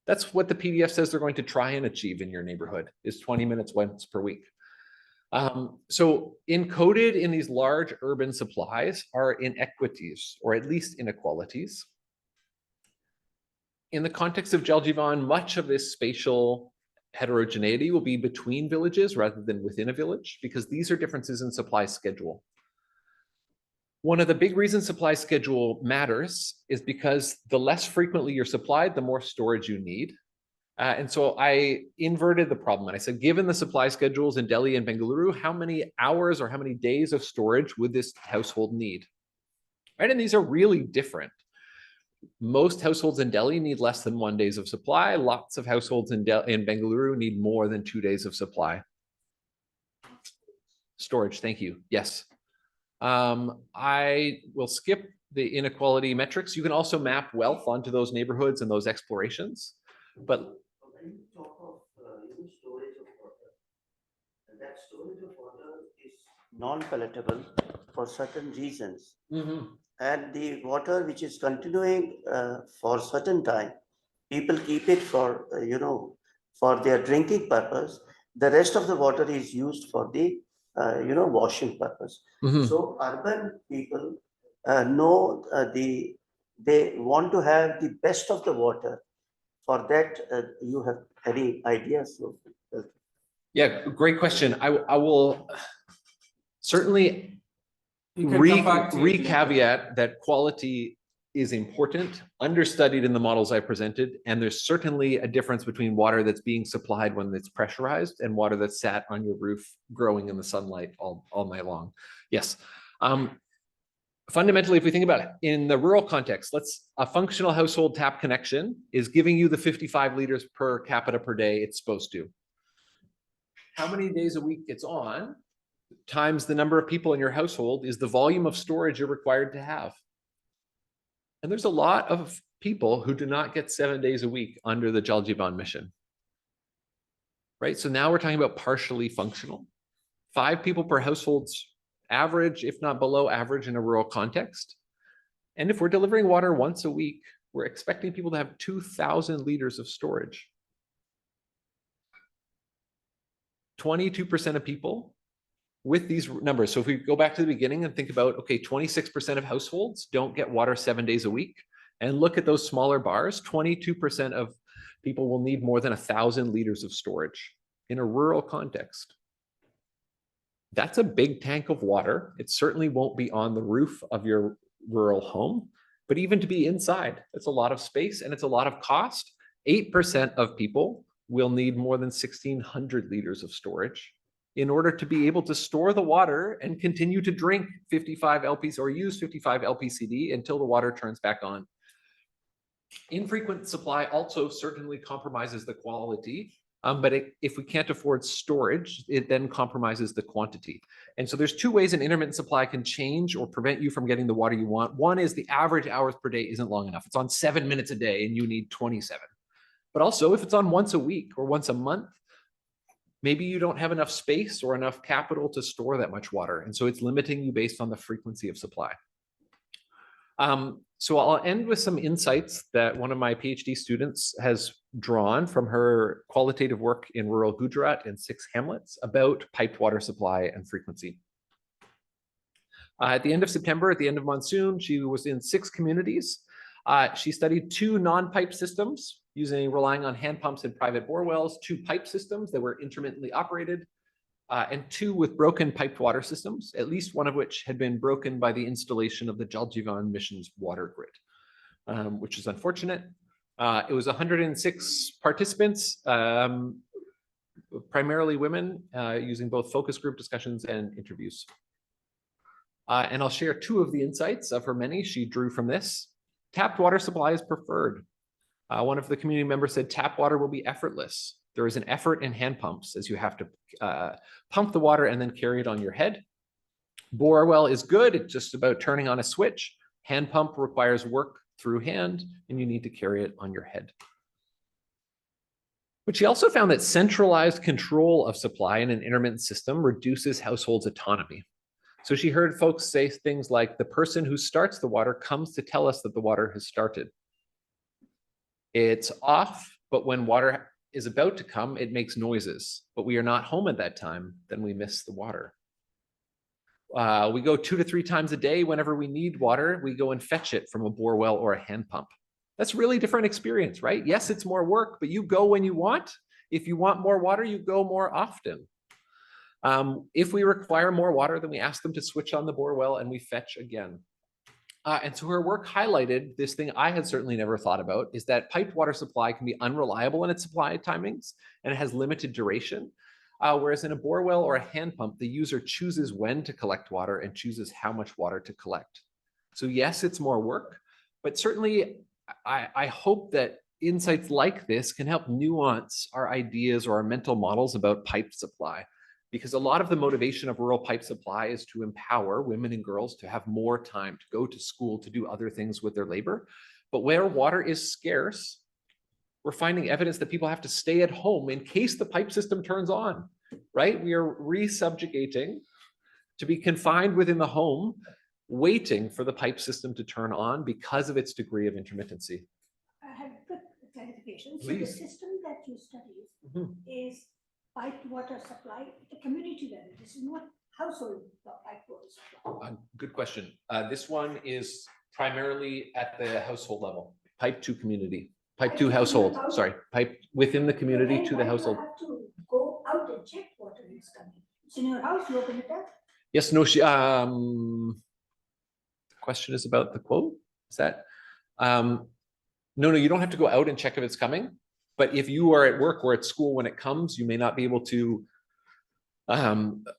That's what the PDF says they're going to try and achieve in your neighborhood, is 20 minutes once per week. So encoded in these large urban supplies are inequities, or at least inequalities. In the context of Jal Jeevan, much of this spatial heterogeneity will be between villages rather than within a village, because these are differences in supply schedule. One of the big reasons supply schedule matters is because the less frequently you're supplied, the more storage you need. And so I inverted the problem and I said, given the supply schedules in Delhi and Bengaluru, how many hours or how many days of storage would this household need? Right, and these are really different. Most households in Delhi need less than 1 day of supply. Lots of households in Bengaluru need more than 2 days of supply. Storage, thank you. Yes. I will skip the inequality metrics. You can also map wealth onto those neighborhoods and those explorations. But when you talk of storage of water, and that storage of water is non-palatable for certain reasons. And the water which is continuing for certain time, people keep it for for their drinking purpose. The rest of the water is used for the washing purpose. So urban people know they want to have the best of the water. For that, you have any ideas? Yeah, great question. I will certainly re-caveat that quality is important, understudied in the models I presented, and there's certainly a difference between water that's being supplied when it's pressurized and water that's sat on your roof growing in the sunlight all night long. Yes. Fundamentally, if we think about it, in the rural context, a functional household tap connection is giving you the 55 liters per capita per day it's supposed to. How many days a week it's on, times the number of people in your household, is the volume of storage you're required to have. And there's a lot of people who do not get 7 days a week under the Jal Jeevan mission. Right? So now we're talking about partially functional. 5 people per household's average, if not below average in a rural context. And if we're delivering water once a week, we're expecting people to have 2,000 liters of storage. 22% of people with these numbers. So if we go back to the beginning and think about, okay, 26% of households don't get water 7 days a week, and look at those smaller bars, 22% of people will need more than 1,000 liters of storage in a rural context. That's a big tank of water. It certainly won't be on the roof of your rural home, but even to be inside, it's a lot of space and it's a lot of cost. 8% of people will need more than 1,600 liters of storage in order to be able to store the water and continue to drink 55 LPs or use 55 LPCD until the water turns back on. Infrequent supply also certainly compromises the quality, but if we can't afford storage, it then compromises the quantity. And so there's 2 ways an intermittent supply can change or prevent you from getting the water you want. One is the average hours per day isn't long enough. It's on 7 minutes a day and you need 27. But also if it's on once a week or once a month, maybe you don't have enough space or enough capital to store that much water. And so it's limiting you based on the frequency of supply. So I'll end with some insights that one of my PhD students has drawn from her qualitative work in rural Gujarat and 6 hamlets about piped water supply and frequency. At the end of September, at the end of monsoon, she was in 6 communities. She studied 2 non-pipe systems relying on hand pumps and private bore wells, 2 pipe systems that were intermittently operated, and 2 with broken piped water systems, at least one of which had been broken by the installation of the Jal Jeevan mission's water grid, which is unfortunate. It was 106 participants, primarily women, using both focus group discussions and interviews. And I'll share 2 of the insights of her many she drew from this. Tapped water supply is preferred. One of the community members said tap water will be effortless. There is an effort in hand pumps as you have to pump the water and then carry it on your head. Bore well is good. It's just about turning on a switch. Hand pump requires work through hand and you need to carry it on your head. But she also found that centralized control of supply in an intermittent system reduces households' autonomy. So she heard folks say things like, the person who starts the water comes to tell us that the water has started. It's off, but when water is about to come, it makes noises, but we are not home at that time, then we miss the water. We go 2 to 3 times a day. Whenever we need water, we go and fetch it from a bore well or a hand pump. That's really different experience, right? Yes, it's more work, but you go when you want. If you want more water, you go more often. If we require more water, then we ask them to switch on the bore well and we fetch again. And so her work highlighted this thing I had certainly never thought about, is that piped water supply can be unreliable in its supply timings and it has limited duration. Whereas in a bore well or a hand pump, the user chooses when to collect water and chooses how much water to collect. So yes, it's more work, but certainly I hope that insights like this can help nuance our ideas or our mental models about pipe supply. Because a lot of the motivation of rural pipe supply is to empower women and girls to have more time to go to school, to do other things with their labor. But where water is scarce, we're finding evidence that people have to stay at home in case the pipe system turns on, right? We are re-subjugating to be confined within the home, waiting for the pipe system to turn on because of its degree of intermittency. I have a quick clarification. So Please. the system that you studied Mhm. is piped water supply at the community level. This is not household piped water supply. Good question. This one is primarily at the household level, pipe to community, pipe to household, sorry, pipe within the community to the household. You have to go out and check water is coming. It's in your house, you open it up. Yes, no, the question is about the quote. Is that, no, you don't have to go out and check if it's coming. But if you are at work or at school when it comes, you may not be able to.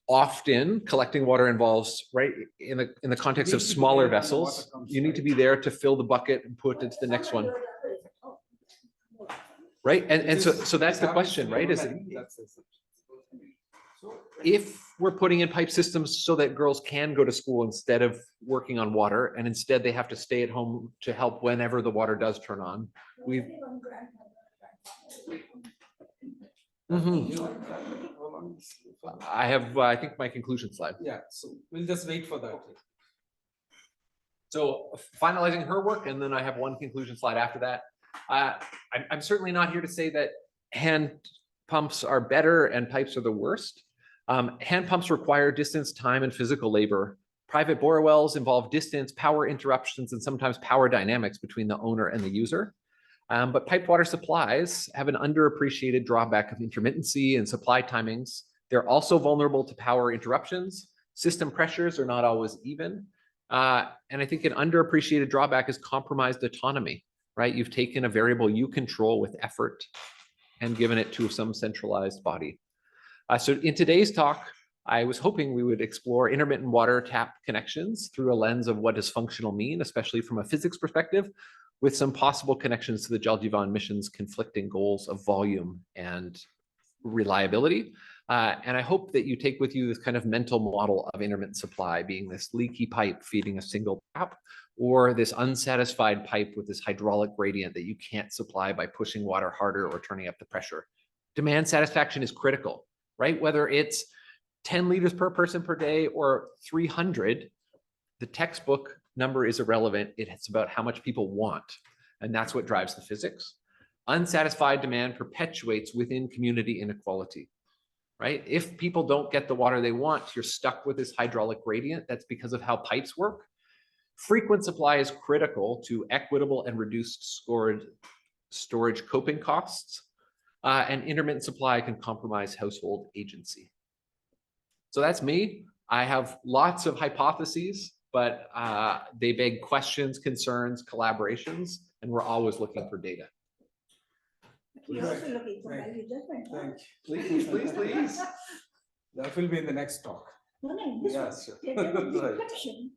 Often collecting water involves, right, in the context of smaller vessels, you need to be there to fill the bucket and put it to the next one. Right, and so that's the question, right? Is if we're putting in pipe systems so that girls can go to school instead of working on water, and instead they have to stay at home to help whenever the water does turn on, we've. I have, I think, my conclusion slide. Yeah, so we'll just wait for that. So finalizing her work, and then I have one conclusion slide after that. I'm certainly not here to say that hand pumps are better and pipes are the worst. Hand pumps require distance, time, and physical labor. Private bore wells involve distance, power interruptions, and sometimes power dynamics between the owner and the user. But piped water supplies have an underappreciated drawback of intermittency and supply timings. They're also vulnerable to power interruptions. System pressures are not always even. And I think an underappreciated drawback is compromised autonomy, right? You've taken a variable you control with effort and given it to some centralized body. So in today's talk, I was hoping we would explore intermittent water tap connections through a lens of what does functional mean, especially from a physics perspective, with some possible connections to the Jeevan mission's conflicting goals of volume and reliability. And I hope that you take with you this kind of mental model of intermittent supply being this leaky pipe feeding a single tap, or this unsatisfied pipe with this hydraulic gradient that you can't supply by pushing water harder or turning up the pressure. Demand satisfaction is critical, right? Whether it's 10 liters per person per day or 300, the textbook number is irrelevant. It's about how much people want. And that's what drives the physics. Unsatisfied demand perpetuates within community inequality, right? If people don't get the water they want, you're stuck with this hydraulic gradient. That's because of how pipes work. Frequent supply is critical to equitable and reduced storage coping costs. And intermittent supply can compromise household agency. So that's me. I have lots of hypotheses, but they beg questions, concerns, collaborations, and we're always looking for data. We're also looking for value judgment. Thank you. Please. That will be in the next talk. No, this Yeah, one. sure. There is a Right. question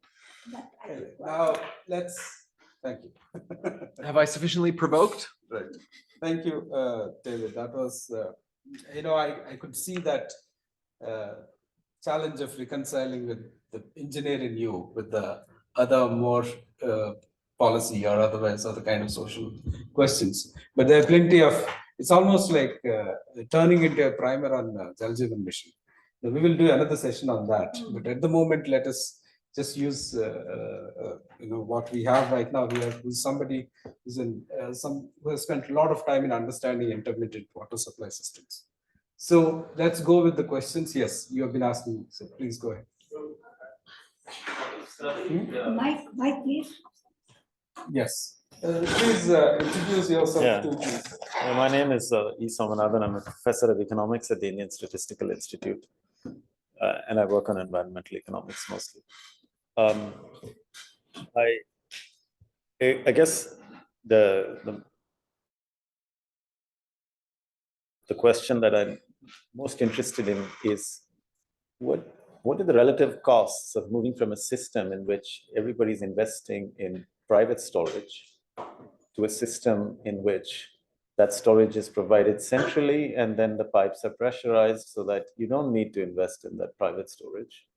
that I Anyway, require. now thank you. Have I sufficiently provoked? Right. Thank you, David. That was, I could see that challenge of reconciling with the engineer in you with the other more policy or otherwise other kind of social questions. But there are plenty of, it's almost like turning into a primer on Jal Jeevan mission. We will do another session on that. But at the moment, let us just use what we have right now here. Who's somebody who's who has spent a lot of time in understanding intermittent water supply systems. So let's go with the questions. Yes, you have been asking. So please go ahead. Mike, please. Yes. Please introduce yourself Yeah. too, please. My name is E. Somanathan. I'm a professor of economics at the Indian Statistical Institute, and I work on environmental economics mostly. I guess the question that I'm most interested in is what are the relative costs of moving from a system in which everybody's investing in private storage to a system in which that storage is provided centrally and then the pipes are pressurized so that you don't need to invest in that private storage.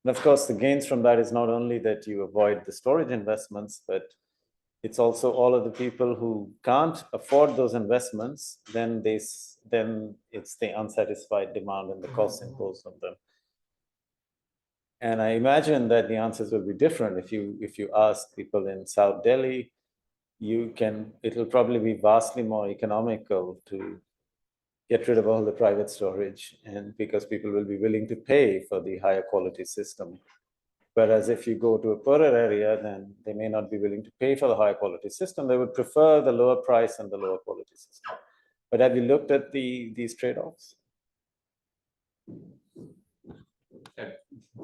And of course, the gains from that is not only that you avoid the storage investments, but it's also all of the people who can't afford those investments, then it's the unsatisfied demand and the costs imposed on them. And I imagine that the answers will be different. If you ask people in South Delhi, it'll probably be vastly more economical to get rid of all the private storage, and because people will be willing to pay for the higher quality system. Whereas if you go to a poorer area, then they may not be willing to pay for the higher quality system. They would prefer the lower price and the lower quality system. But have you looked at these trade-offs?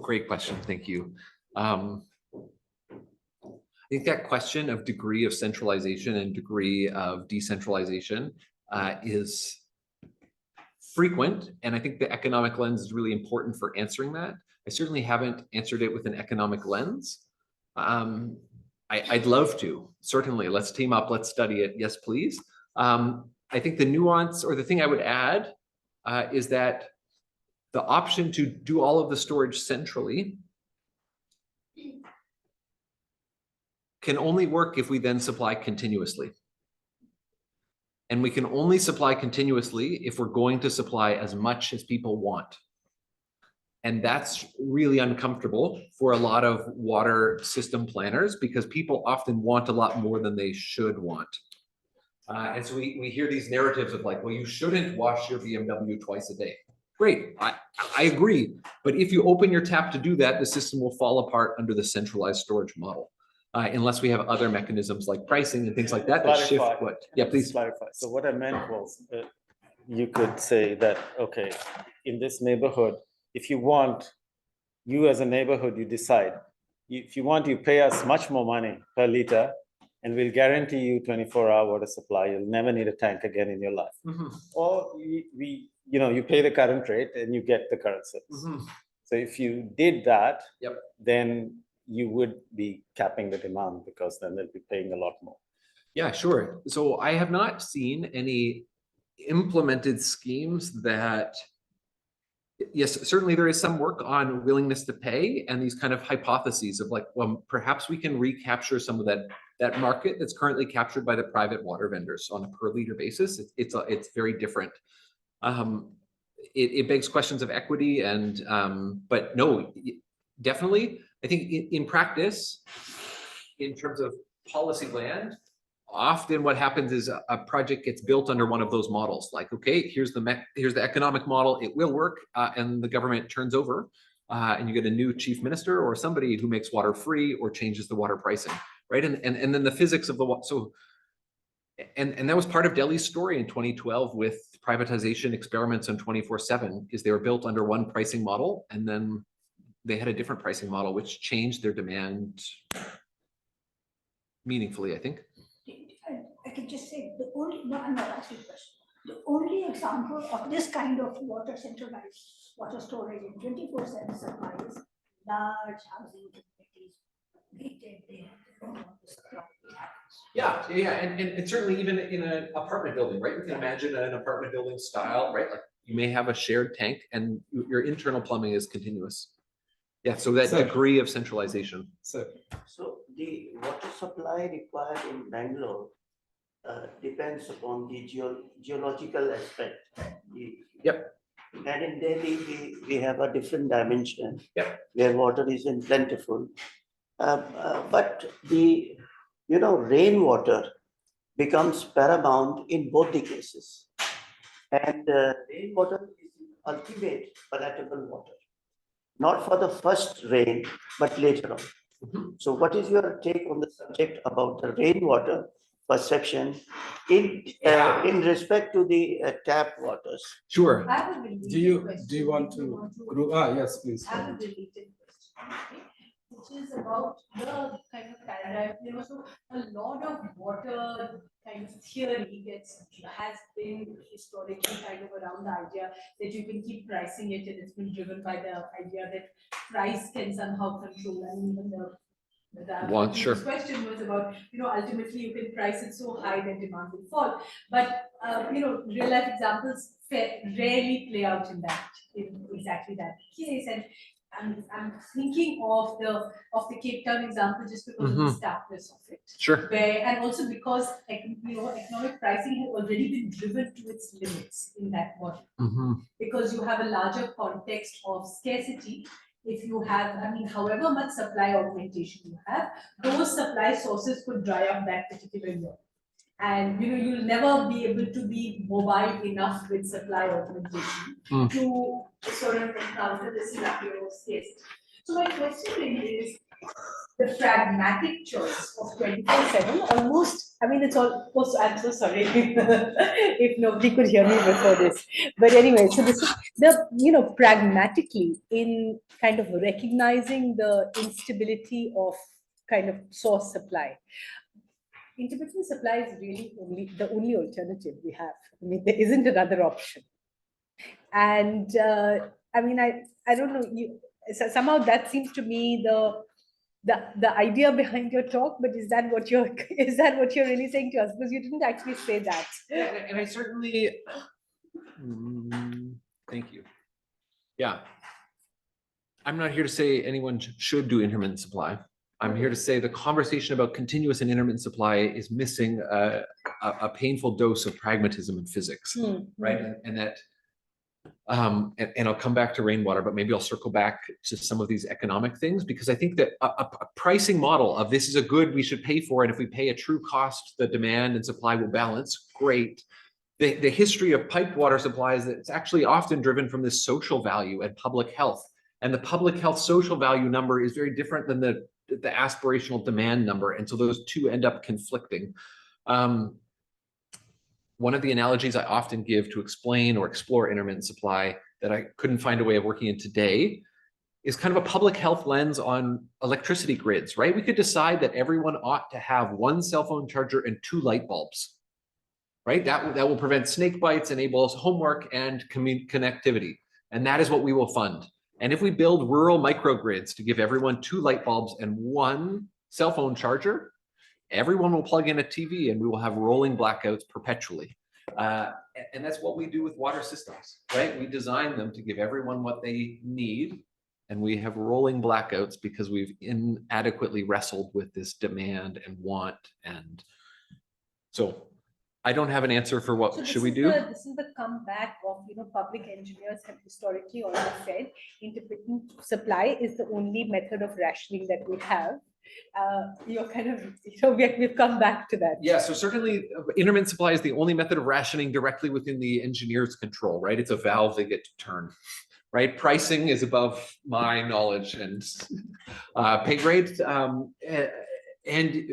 Great question. Thank you. I think that question of degree of centralization and degree of decentralization is frequent. And I think the economic lens is really important for answering that. I certainly haven't answered it with an economic lens. I'd love to, certainly. Let's team up, let's study it. Yes, please. I think the nuance, or the thing I would add is that the option to do all of the storage centrally can only work if we then supply continuously. And we can only supply continuously if we're going to supply as much as people want. And that's really uncomfortable for a lot of water system planners because people often want a lot more than they should want. And so we hear these narratives of like, well, you shouldn't wash your BMW twice a day. Great, I agree. But if you open your tap to do that, the system will fall apart under the centralized storage model. Unless we have other mechanisms like pricing and things like that that shift what. Yeah, please clarify. So what I meant was, you could say that, okay, in this neighborhood, if you as a neighborhood, you decide, if you want, you pay us much more money per liter, and we'll guarantee you 24-hour water supply. You'll never need a tank again in your life. Mm-hmm. Or you pay the current rate and you get the current service. Mm-hmm. So if you did that, yep, then you would be capping the demand because then they'll be paying a lot more. Yeah, sure. So I have not seen any implemented schemes that, yes, certainly there is some work on willingness to pay and these kind of hypotheses of like, well, perhaps we can recapture some of that market that's currently captured by the private water vendors on a per liter basis. It's very different. It begs questions of equity and, but no, definitely. I think in practice, in terms of policy land, often what happens is a project gets built under one of those models. Like, okay, here's the economic model, it will work, and the government turns over, and you get a new chief minister or somebody who makes water free or changes the water pricing, right? And then the physics of the water. So, and that was part of Delhi's story in 2012 with privatization experiments on 24/7, is they were built under one pricing model, and then they had a different pricing model, which changed their demand meaningfully, I think. I can just say I'm not asking a question. The only example of this kind of centralized water storage in 24/7 supply is large housing communities. They don't want to supply. Yeah, and certainly even in an apartment building, right? You can imagine an apartment building style, right? Like you may have a shared tank and your internal plumbing is continuous. Yeah, so that degree of centralization. So the water supply required in Bangalore depends upon the geological aspect. Yep. And in Delhi, we have a different dimension. Yeah. Where water is in plentiful. But the, rainwater becomes paramount in both the cases. And rainwater is the ultimate palatable water, not for the first rain, but later on. So what is your take on the subject about the rainwater perception in respect to the tap waters? Sure. I have a related Do you question, want if you to group? Ah, yes, please. I have a related question, okay, which is about the kind of paradigm, so a lot of water kind of theory has been historically kind of around the idea that you can keep pricing it, and it's been driven by the idea that price can somehow control, and even Sure. this question was about, ultimately you can price it so high that demand will fall. But, real life examples rarely play out in exactly that case. And I'm thinking of the Cape Town example just because of the starkness of it. Sure. And also because, economic pricing has already been driven to its limits in that model. Because you have a larger context of scarcity. If you have, however much supply augmentation you have, those supply sources could dry up that particular year. And you'll never be able to be mobile enough with supply augmentation to sort of encounter the scenario of scarcity. So my question really is, the pragmatic choice of 24/7 almost, it's almost, I'm so sorry if nobody could hear me before this. But anyway, so this is the, pragmatically in kind of recognizing the instability of kind of source supply. Intermittent supply is really the only alternative we have. There isn't another option. And I don't know, somehow that seems to me the idea behind your talk, but is that what you're really saying to us? Because you didn't actually say that. And I certainly thank you. Yeah. I'm not here to say anyone should do intermittent supply. I'm here to say the conversation about continuous and intermittent supply is missing a painful dose of pragmatism and physics, right? And that and I'll come back to rainwater, but maybe I'll circle back to some of these economic things, because I think that a pricing model of this is a good we should pay for, and if we pay a true cost, the demand and supply will balance. Great. The history of piped water supply is that it's actually often driven from this social value and public health. And the public health social value number is very different than the aspirational demand number. And so those two end up conflicting. One of the analogies I often give to explain or explore intermittent supply that I couldn't find a way of working in today is kind of a public health lens on electricity grids, right? We could decide that everyone ought to have one cell phone charger and 2 light bulbs, right? That will prevent snake bites, enable us homework and connectivity. And that is what we will fund. And if we build rural microgrids to give everyone 2 light bulbs and 1 cell phone charger, everyone will plug in a TV and we will have rolling blackouts perpetually. And that's what we do with water systems, right? We design them to give everyone what they need, and we have rolling blackouts because we've inadequately wrestled with this demand and want. And so I don't have an answer for what should we do. This is the comeback of, public engineers have historically always said intermittent supply is the only method of rationing that we have. You're kind of, we've come back to that. Yeah, so certainly intermittent supply is the only method of rationing directly within the engineer's control, right? It's a valve they get to turn, right? Pricing is above my knowledge and pay grade, and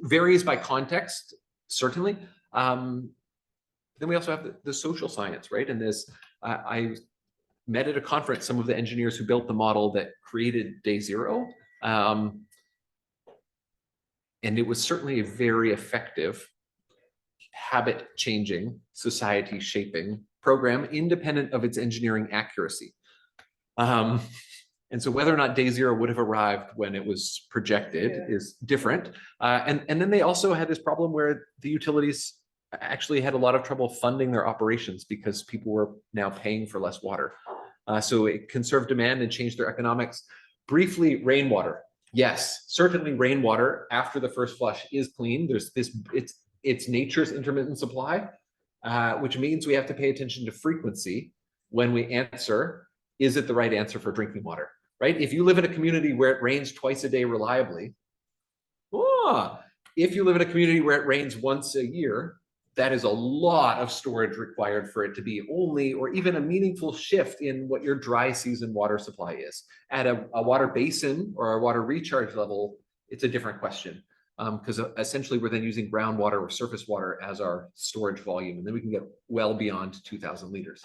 varies by context, certainly. Then we also have the social science, right? And this, I met at a conference some of the engineers who built the model that created Day Zero. And it was certainly a very effective habit changing, society shaping program, independent of its engineering accuracy. And so whether or not Day Zero would have arrived when it was projected is different. And then they also had this problem where the utilities actually had a lot of trouble funding their operations because people were now paying for less water. So it conserved demand and changed their economics. Briefly, rainwater. Yes, certainly rainwater after the first flush is clean. There's this, it's nature's intermittent supply, which means we have to pay attention to frequency. when we answer, is it the right answer for drinking water, right? If you live in a community where it rains twice a day reliably, if you live in a community where it rains once a year, that is a lot of storage required for it to be only, or even a meaningful shift in what your dry season water supply is. At a water basin or a water recharge level, it's a different question. Because essentially we're then using groundwater or surface water as our storage volume, and then we can get well beyond 2,000 liters.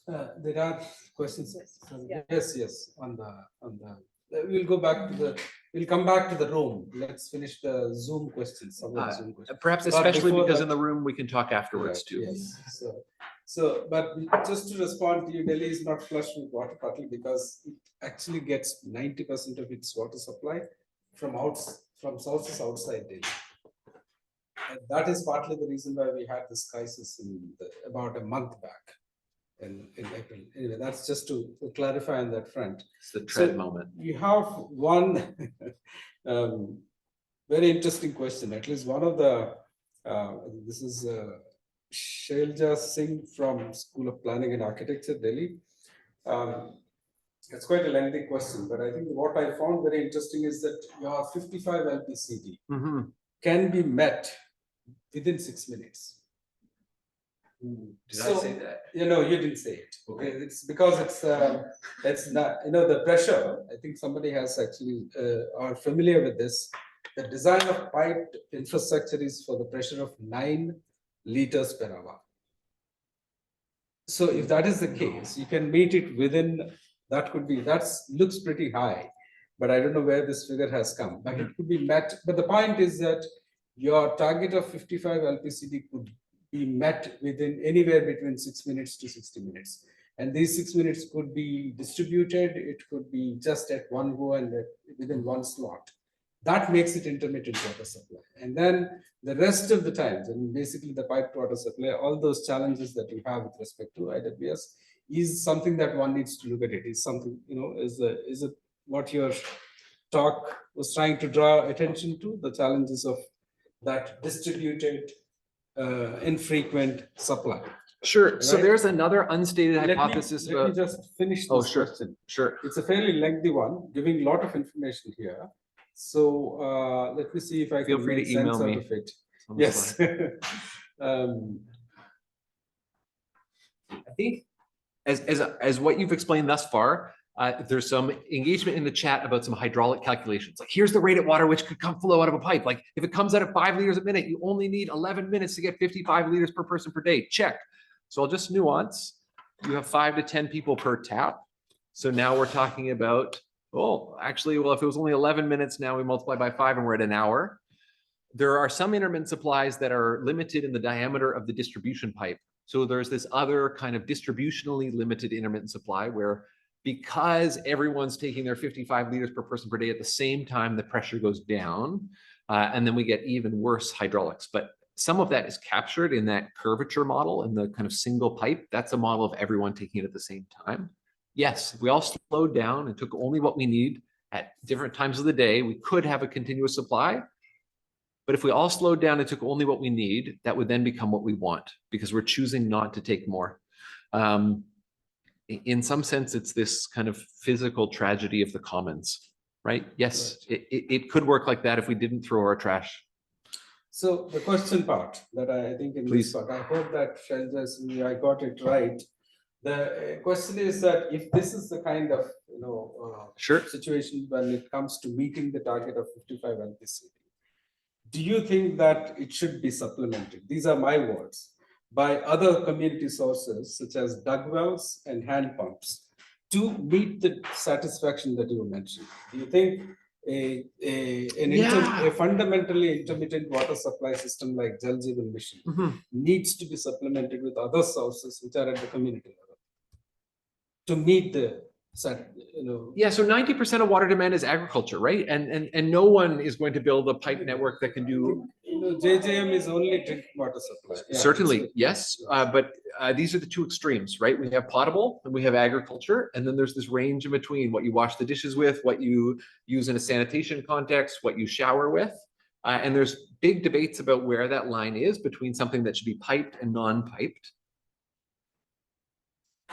There are questions. Yes, on the. We'll go back to the. We'll come back to the room. Let's finish the Zoom questions. Some of the Zoom questions. Perhaps But especially before because that- in the room we can talk afterwards Right, too. Yes, but just to respond to you, Delhi is not flush with water, partly because it actually gets 90% of its water supply from sources outside Delhi. And that is partly the reason why we had this crisis about a month back in April. Anyway, that's just to clarify on that front. It's the tread So, moment. You have one very interesting question. At least one of the, this is Shailja Singh from School of Planning and Architecture, Delhi. It's quite a lengthy question, but I think what I found very interesting is that your 55 LPCD can be met within 6 minutes. Did I say that? You didn't say it. Okay, it's because it's not, the pressure. I think somebody has actually are familiar with this. The design of piped infrastructure is for the pressure of 9 liters per hour. So if that is the case, you can meet it within. That looks pretty high, but I don't know where this figure has come. But it could be met. But the point is that your target of 55 LPCD could be met within anywhere between 6 minutes to 60 minutes. And these 6 minutes could be distributed. It could be just at one go and within one slot. That makes it intermittent water supply. And then the rest of the times, and basically the piped water supply, all those challenges that you have with respect to IWS is something that one needs to look at it. Is something, is it what your talk was trying to draw attention to, the challenges of that distributed infrequent supply. Sure. So Right. there's another unstated hypothesis Let me just finish this sure. question. Sure. It's a fairly lengthy one, giving a lot of information here. So let me see if I Feel can free make to email sense me. out of it. on the Yes. slide. I think as what you've explained thus far, there's some engagement in the chat about some hydraulic calculations. Like, here's the rate at water which could flow out of a pipe. Like, if it comes out at 5 liters a minute, you only need 11 minutes to get 55 liters per person per day. Check. So I'll just nuance. You have 5 to 10 people per tap. So now we're talking about, if it was only 11 minutes, now we multiply by 5 and we're at an hour. There are some intermittent supplies that are limited in the diameter of the distribution pipe. So there's this other kind of distributionally limited intermittent supply where, because everyone's taking their 55 liters per person per day at the same time, the pressure goes down, and then we get even worse hydraulics. But some of that is captured in that curvature model in the kind of single pipe. That's a model of everyone taking it at the same time. Yes, if we all slowed down and took only what we need at different times of the day, we could have a continuous supply. But if we all slowed down and took only what we need, that would then become what we want, because we're choosing not to take more. In some sense, it's this kind of physical tragedy of the commons, right? Yes, it could work like that if we didn't throw our trash. So the question part that I think in Please. this part, I hope that I got it right. The question is that if this is the kind of Sure. situation when it comes to meeting the target of 55 LPCD, do you think that it should be supplemented? These are my words, by other community sources such as dug wells and hand pumps to meet the satisfaction that you mentioned. Do you think a fundamentally intermittent water supply system like Jal Jeevan Mission needs to be supplemented with other sources which are at the community level to meet the Yeah, so 90% of water demand is agriculture, right? And no one is going to build a pipe network that can do. JJM is only drinking water supply. Yeah, Certainly, yes, but these are the two extremes, right? We have potable and we have agriculture, and then there's this range in between: what you wash the dishes with, what you use in a sanitation context, what you shower with, and there's big debates about where that line is between something that should be piped and non-piped.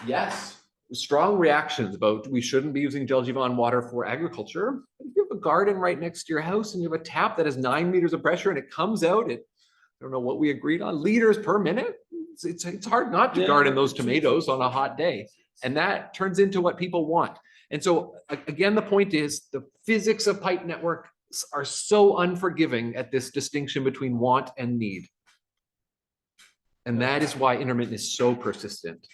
Yes, strong reactions about we shouldn't be using Jeevan water for agriculture. If you have a garden right next to your house and you have a tap that has 9 meters of pressure and it comes out at, I don't know what we agreed on, liters per minute. It's hard not to garden those tomatoes on a hot day. And that turns into what people want. And so again, the point is the physics of pipe networks are so unforgiving at this distinction between want and need. And that is why intermittent is so persistent.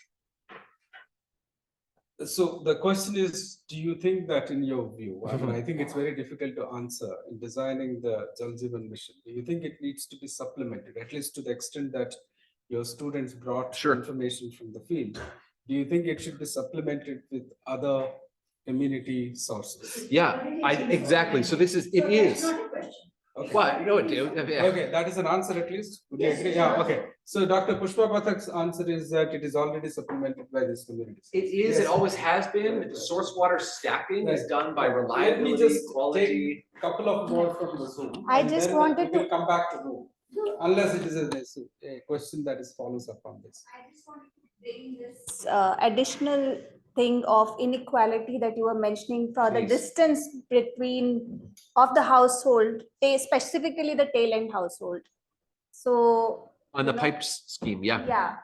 So the question is, do you think that in your view, I mean, I think it's very difficult to answer in designing the Jal Jeevan mission. Do you think it needs to be supplemented, at least to the extent that your students brought information from the field? Do you think it should be supplemented with other community sources? Yeah, exactly. So this is, it is. Okay. Well, no, Okay, that is an answer at least. Would you agree? Yeah, okay. So Dr. Pushpa Pathak's answer is that it is already supplemented by this community. It is, it always has been. Source water stacking is done by reliability, quality. Take a couple of more from the Zoom. I and just then wanted we will to- come back to Zoom, unless it is a question that is follows up on this. I just wanted to bring this additional thing of inequality that you were mentioning for the Please. distance between of the household, specifically the tail end household. So On the pipes scheme, yeah. yeah,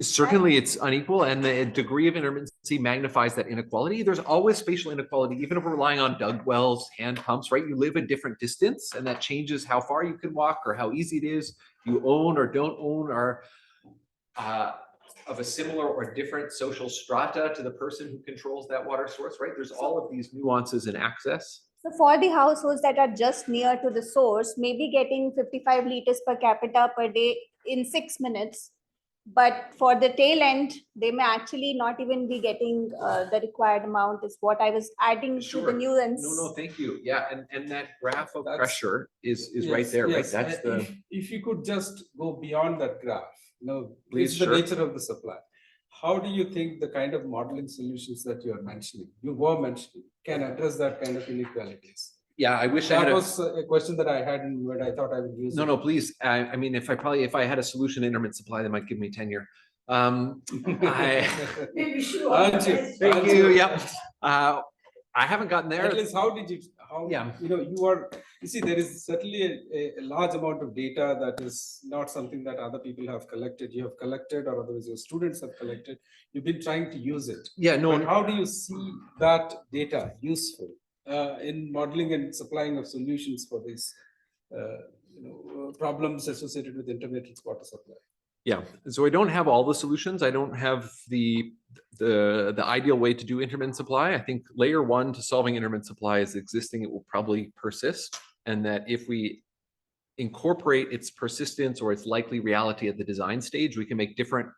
Certainly it's unequal and the degree of intermittency magnifies that inequality. There's always spatial inequality, even if we're relying on dug wells, hand pumps, right? You live a different distance and that changes how far you can walk or how easy it is. You own or don't own are of a similar or different social strata to the person who controls that water source, right? There's all of these nuances in access. so for the households that are just near to the source, maybe getting 55 liters per capita per day in 6 minutes. But for the tail end, they may actually not even be getting the required amount is what I was adding to Sure. the nuance. No, thank you. Yeah, and that graph of That's- pressure is right Yes, there, right? yes. That's the, If you could just go beyond that graph, Please, it's the sure. nature of the supply. How do you think the kind of modeling solutions that you were mentioning, can address that kind of inequalities? yeah, I wish I had That a. was a question that I had and what I thought I would use. No, please. I mean, if I had a solution to intermittent supply, they might give me tenure. We wish you all the Aren't you? best. Thank Aren't you. Yep. I haven't gotten there. At least how did you, Yeah. you see, there is certainly a large amount of data that is not something that other people have collected. You have collected, or otherwise your students have collected. You've been trying to use it. Yeah, no, But how do you see that data useful in modeling and supplying of solutions for these problems associated with intermittent water supply? yeah. So I don't have all the solutions. I don't have the ideal way to do intermittent supply. I think layer one to solving intermittent supply is existing. It will probably persist, and that if we incorporate its persistence or its likely reality at the design stage, we can make different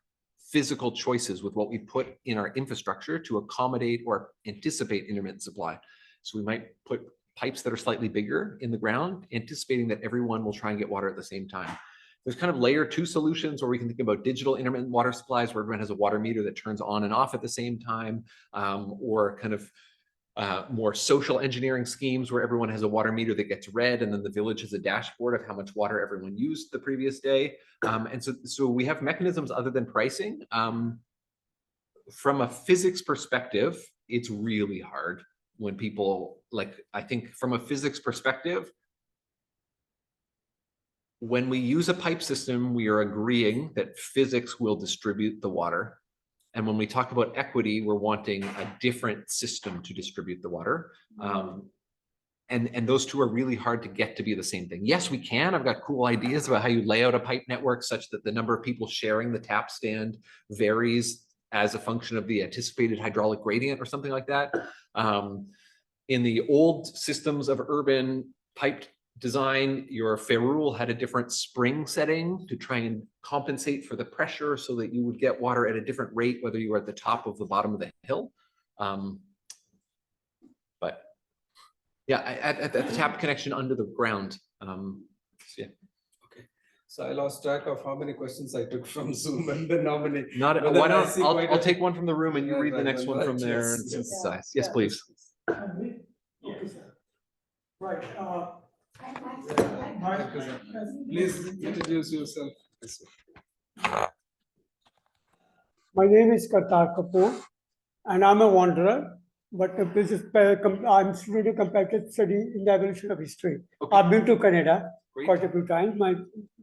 physical choices with what we put in our infrastructure to accommodate or anticipate intermittent supply. So we might put pipes that are slightly bigger in the ground, anticipating that everyone will try and get water at the same time. There's kind of layer two solutions where we can think about digital intermittent water supplies where everyone has a water meter that turns on and off at the same time, or kind of more social engineering schemes where everyone has a water meter that gets read and then the village has a dashboard of how much water everyone used the previous day. And so we have mechanisms other than pricing. From a physics perspective, it's really hard when people I think from a physics perspective, when we use a pipe system, we are agreeing that physics will distribute the water. And when we talk about equity, we're wanting a different system to distribute the water. And those two are really hard to get to be the same thing. Yes, we can. I've got cool ideas about how you lay out a pipe network such that the number of people sharing the tap stand varies as a function of the anticipated hydraulic gradient or something like that. In the old systems of urban piped design, your ferrule had a different spring setting to try and compensate for the pressure so that you would get water at a different rate, whether you were at the top of the bottom of the hill. But yeah, at the tap connection under the ground. Yeah. Okay. So I lost track of how many questions I took from Zoom and then nominate. Why don't I'll take one from the room and you read the next one from Yes, there and yes. synthesize. Yes, please. Okay, sir. Right, Please introduce yourself. My name is Kartar Kapoor, and I'm a wanderer. But this is, I'm studying comparative study in the evolution of history. Okay. I've been to Canada Great. quite a few times. My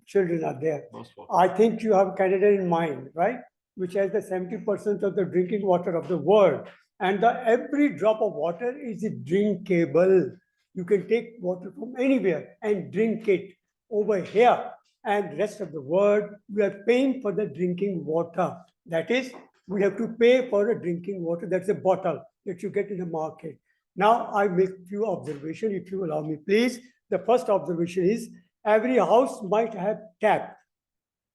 children are there. Most welcome. I think you have Canada in mind, right? Which has the 70% of the drinking water of the world. And every drop of water is drinkable. You can take water from anywhere and drink it. Over here and rest of the world, we are paying for the drinking water. That is, we have to pay for a drinking water. That's a bottle that you get in the market. Now, I make few observations, if you allow me, please. The first observation is every house might have tap,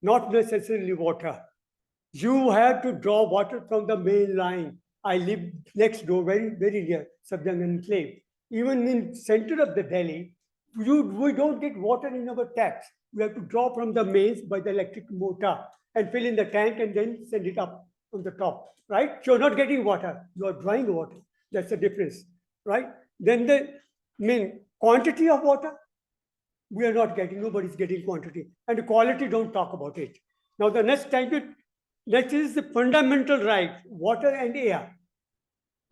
not necessarily water. You have to draw water from the main line. I live next door, very near Sabjang Enclave. Even in center of the Delhi, we don't get water in our taps. We have to draw from the mains by the electric motor and fill in the tank and then send it up on the top, right? You're not getting water, you are drawing water. That's the difference, right? Then the quantity of water, we are not getting, nobody's getting quantity. And the quality, don't talk about it. Now the next time, that is the fundamental right, water and air,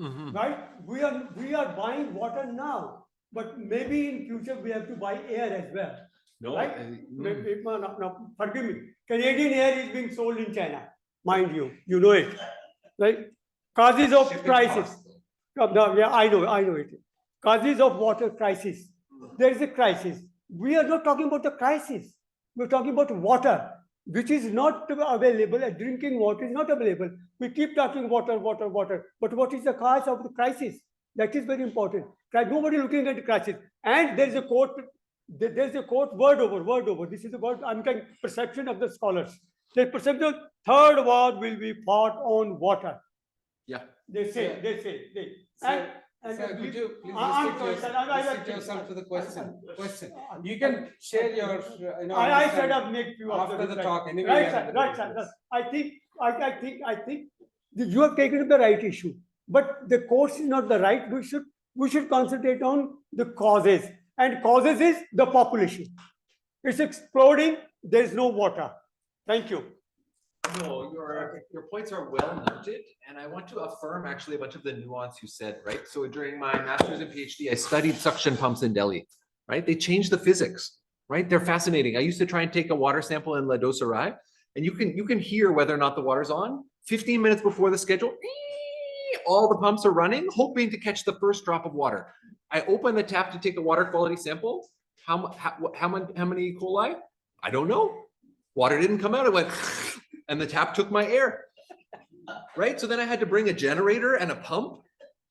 right? We are buying water now, but maybe in future we have to buy air as well. No, Right? No, forgive me. Canadian air is being sold in China, mind you. You know it, right? Causes of shipping crisis. costs, No, yeah, I know it. Causes of water crisis. There is a crisis. We are not talking about the crisis. We're talking about water, which is not available. Drinking water is not available. We keep talking water. But what is the cause of the crisis? That is very important. Nobody looking at the crisis. And there is a quote. There's a quote, word over. This is the word, I'm talking perception of the scholars. The perception, third war will be fought on water. Yeah. They say. Sir, could you please restrict yourself to the question? You can share your, I said I'll make few after the talk. Anyway, Right, sir. I think you have taken up the right issue, but the course is not the right. We should concentrate on the causes, and causes is the population. It's exploding. There is no water. Thank you. No, your points are well noted, and I want to affirm actually a bunch of the nuance you said, right? So during my master's and PhD, I studied suction pumps in Delhi, right? They changed the physics, right? They're fascinating. I used to try and take a water sample in Ladosarai, and you can hear whether or not the water's on. 15 minutes before the schedule, all the pumps are running, hoping to catch the first drop of water. I open the tap to take a water quality sample. How many E. coli? I don't know. Water didn't come out. It went, and the tap took my air. Right? So then I had to bring a generator and a pump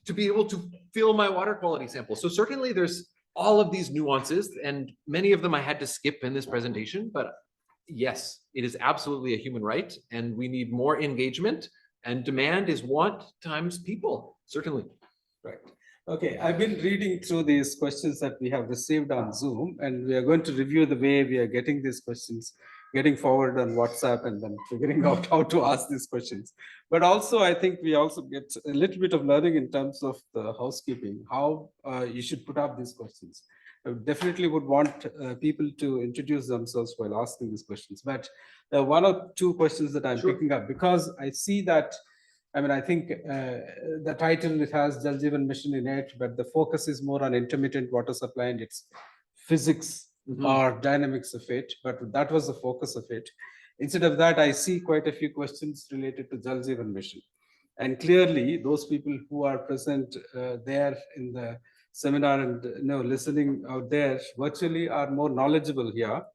to be able to fill my water quality sample. So certainly there's all of these nuances, and many of them I had to skip in this presentation, but yes, it is absolutely a human right, and we need more engagement, and demand is want times people, certainly. Right. Okay, I've been reading through these questions that we have received on Zoom, and we are going to review the way we are getting these questions, getting forward on WhatsApp, and then figuring out how to ask these questions. But also, I think we also get a little bit of learning in terms of the housekeeping, how you should put up these questions. I definitely would want people to introduce themselves while asking these questions. But one or two questions that I'm picking up, because I see that, I mean, I think the title, it has Jal Jeevan Mission in it, but the focus is more on intermittent water supply and its physics or dynamics of it, but that was the focus of it. Instead of that, I see quite a few questions related to Jal Jeevan Mission. And clearly, those people who are present there in the seminar and listening out there virtually are more knowledgeable here,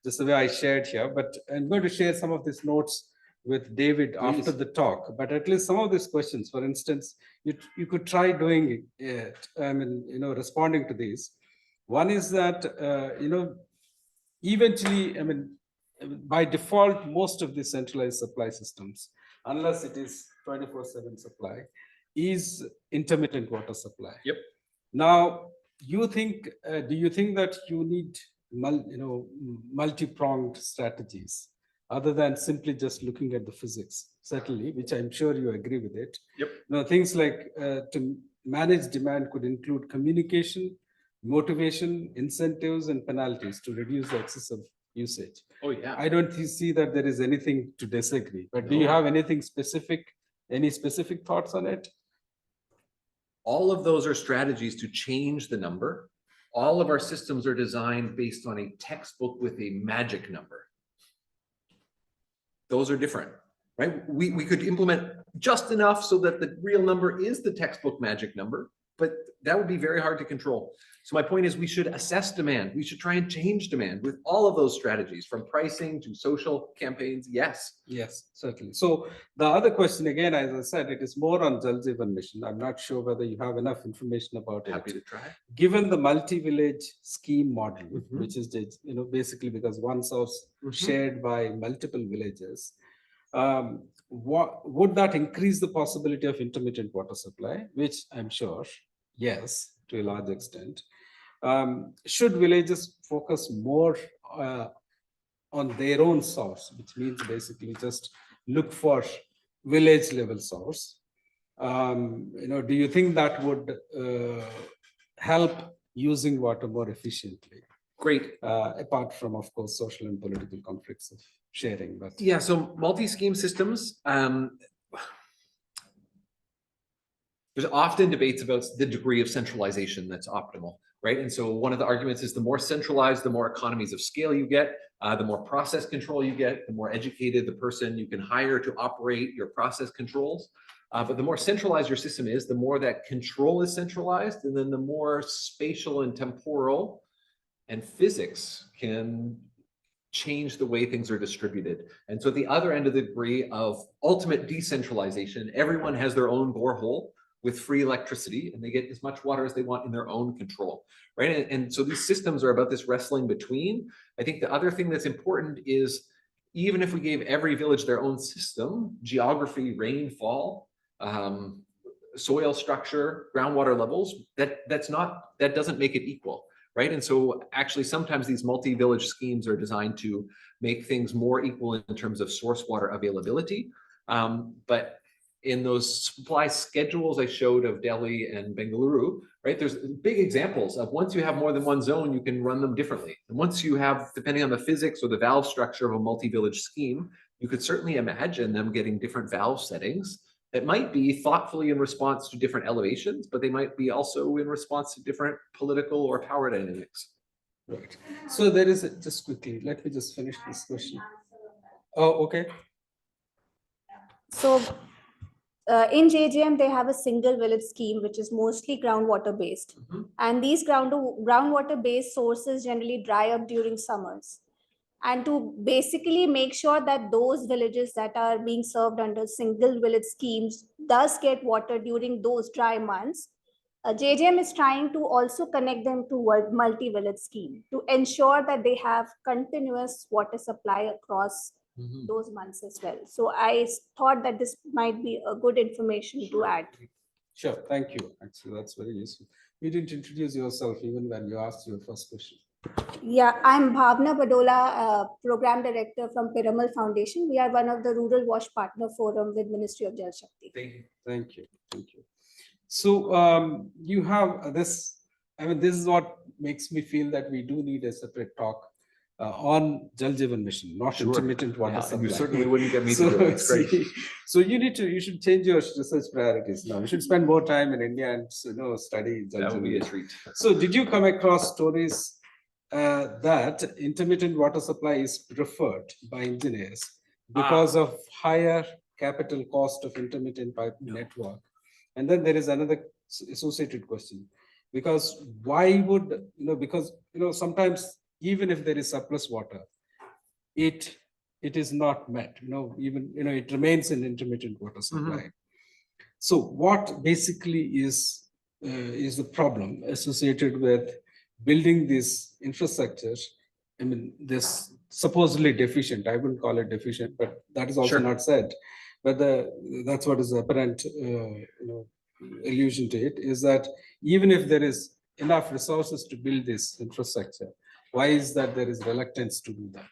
just the way I shared here. But I'm going to share some of these notes with David after the talk. But at least some of these questions, for instance, you could try doing it. I mean, responding to these. One is that eventually, I mean, by default, most of the centralized supply systems, unless it is 24/7 supply, is intermittent water supply. Yep. Now, do you think that you need multi-pronged strategies other than simply just looking at the physics? Certainly, which I'm sure you agree with it. Yep. Things like to manage demand could include communication, motivation, incentives, and penalties to reduce the excess of usage. Oh, yeah. I don't see that there is anything to disagree, but do you No. have anything specific, any specific thoughts on it? All of those are strategies to change the number. All of our systems are designed based on a textbook with a magic number. Those are different, right? We could implement just enough so that the real number is the textbook magic number, but that would be very hard to control. So my point is we should assess demand. We should try and change demand with all of those strategies, from pricing to social campaigns. Yes. Yes, certainly. So the other question, again, as I said, it is more on Jal Jeevan Mission. I'm not sure whether you have enough information about Happy it. to try. Given the multi-village scheme model, Mhm. which is just, basically because one source shared by multiple villages, what would that increase the possibility of intermittent water supply? Which I'm sure, yes, to a large extent. Should villages focus more on their own source, which means basically just look for village level source? Do you think that would help using water more efficiently? Great. Apart from, of course, social and political conflicts of sharing. But Yeah, so multi-scheme systems, there's often debates about the degree of centralization that's optimal, right? And so one of the arguments is the more centralized, the more economies of scale you get, the more process control you get, the more educated the person you can hire to operate your process controls. But the more centralized your system is, the more that control is centralized, and then the more spatial and temporal and physics can change the way things are distributed. And so at the other end of the degree of ultimate decentralization, everyone has their own borehole with free electricity, and they get as much water as they want in their own control, right? And so these systems are about this wrestling between. I think the other thing that's important is, even if we gave every village their own system, geography, rainfall, soil structure, groundwater levels, that doesn't make it equal, right? And so actually sometimes these multi-village schemes are designed to make things more equal in terms of source water availability. But in those supply schedules I showed of Delhi and Bengaluru, right, there's big examples of once you have more than one zone, you can run them differently. And once you have, depending on the physics or the valve structure of a multi-village scheme, you could certainly imagine them getting different valve settings that might be thoughtfully in response to different elevations, but they might be also in response to different political or power dynamics. right. So there is just quickly, let me just finish this question. Oh, okay. So in JJM, they have a single village scheme, which is mostly groundwater based. And these groundwater based sources generally dry up during summers. And to basically make sure that those villages that are being served under single village schemes does get water during those dry months, JJM is trying to also connect them to multi-village scheme to ensure that they have continuous water supply across those months as well. So I thought that this might be a good information to add. Sure, thank you. Actually, that's very useful. You didn't introduce yourself even when you asked your first question. Yeah, I'm Bhavna Badola, Program Director from Piramal Foundation. We are one of the Rural Wash Partner Forum with Ministry of Jal Shakti. Thank you. Thank you. Thank you. So you have this, I mean, this is what makes me feel that we do need a separate talk on Jal Jeevan Mission, not intermittent water supply. You certainly wouldn't get me to do it. It's great. So you should change your research priorities now. You should spend more time in India and study Jal That would Jeevan be a Mission. treat. So did you come across stories that intermittent water supply is preferred by engineers because of higher capital cost of intermittent pipe network? And then there is another associated question, because why would, because, sometimes even if there is surplus water, it is not met, even, it remains an intermittent water supply. So what basically is the problem associated with building this infrastructure? I mean, this supposedly deficient, I wouldn't call it deficient, but that is also not said. But that's what is apparent, allusion to it, is that even if there is enough resources to build this infrastructure, why is that there is reluctance to do that?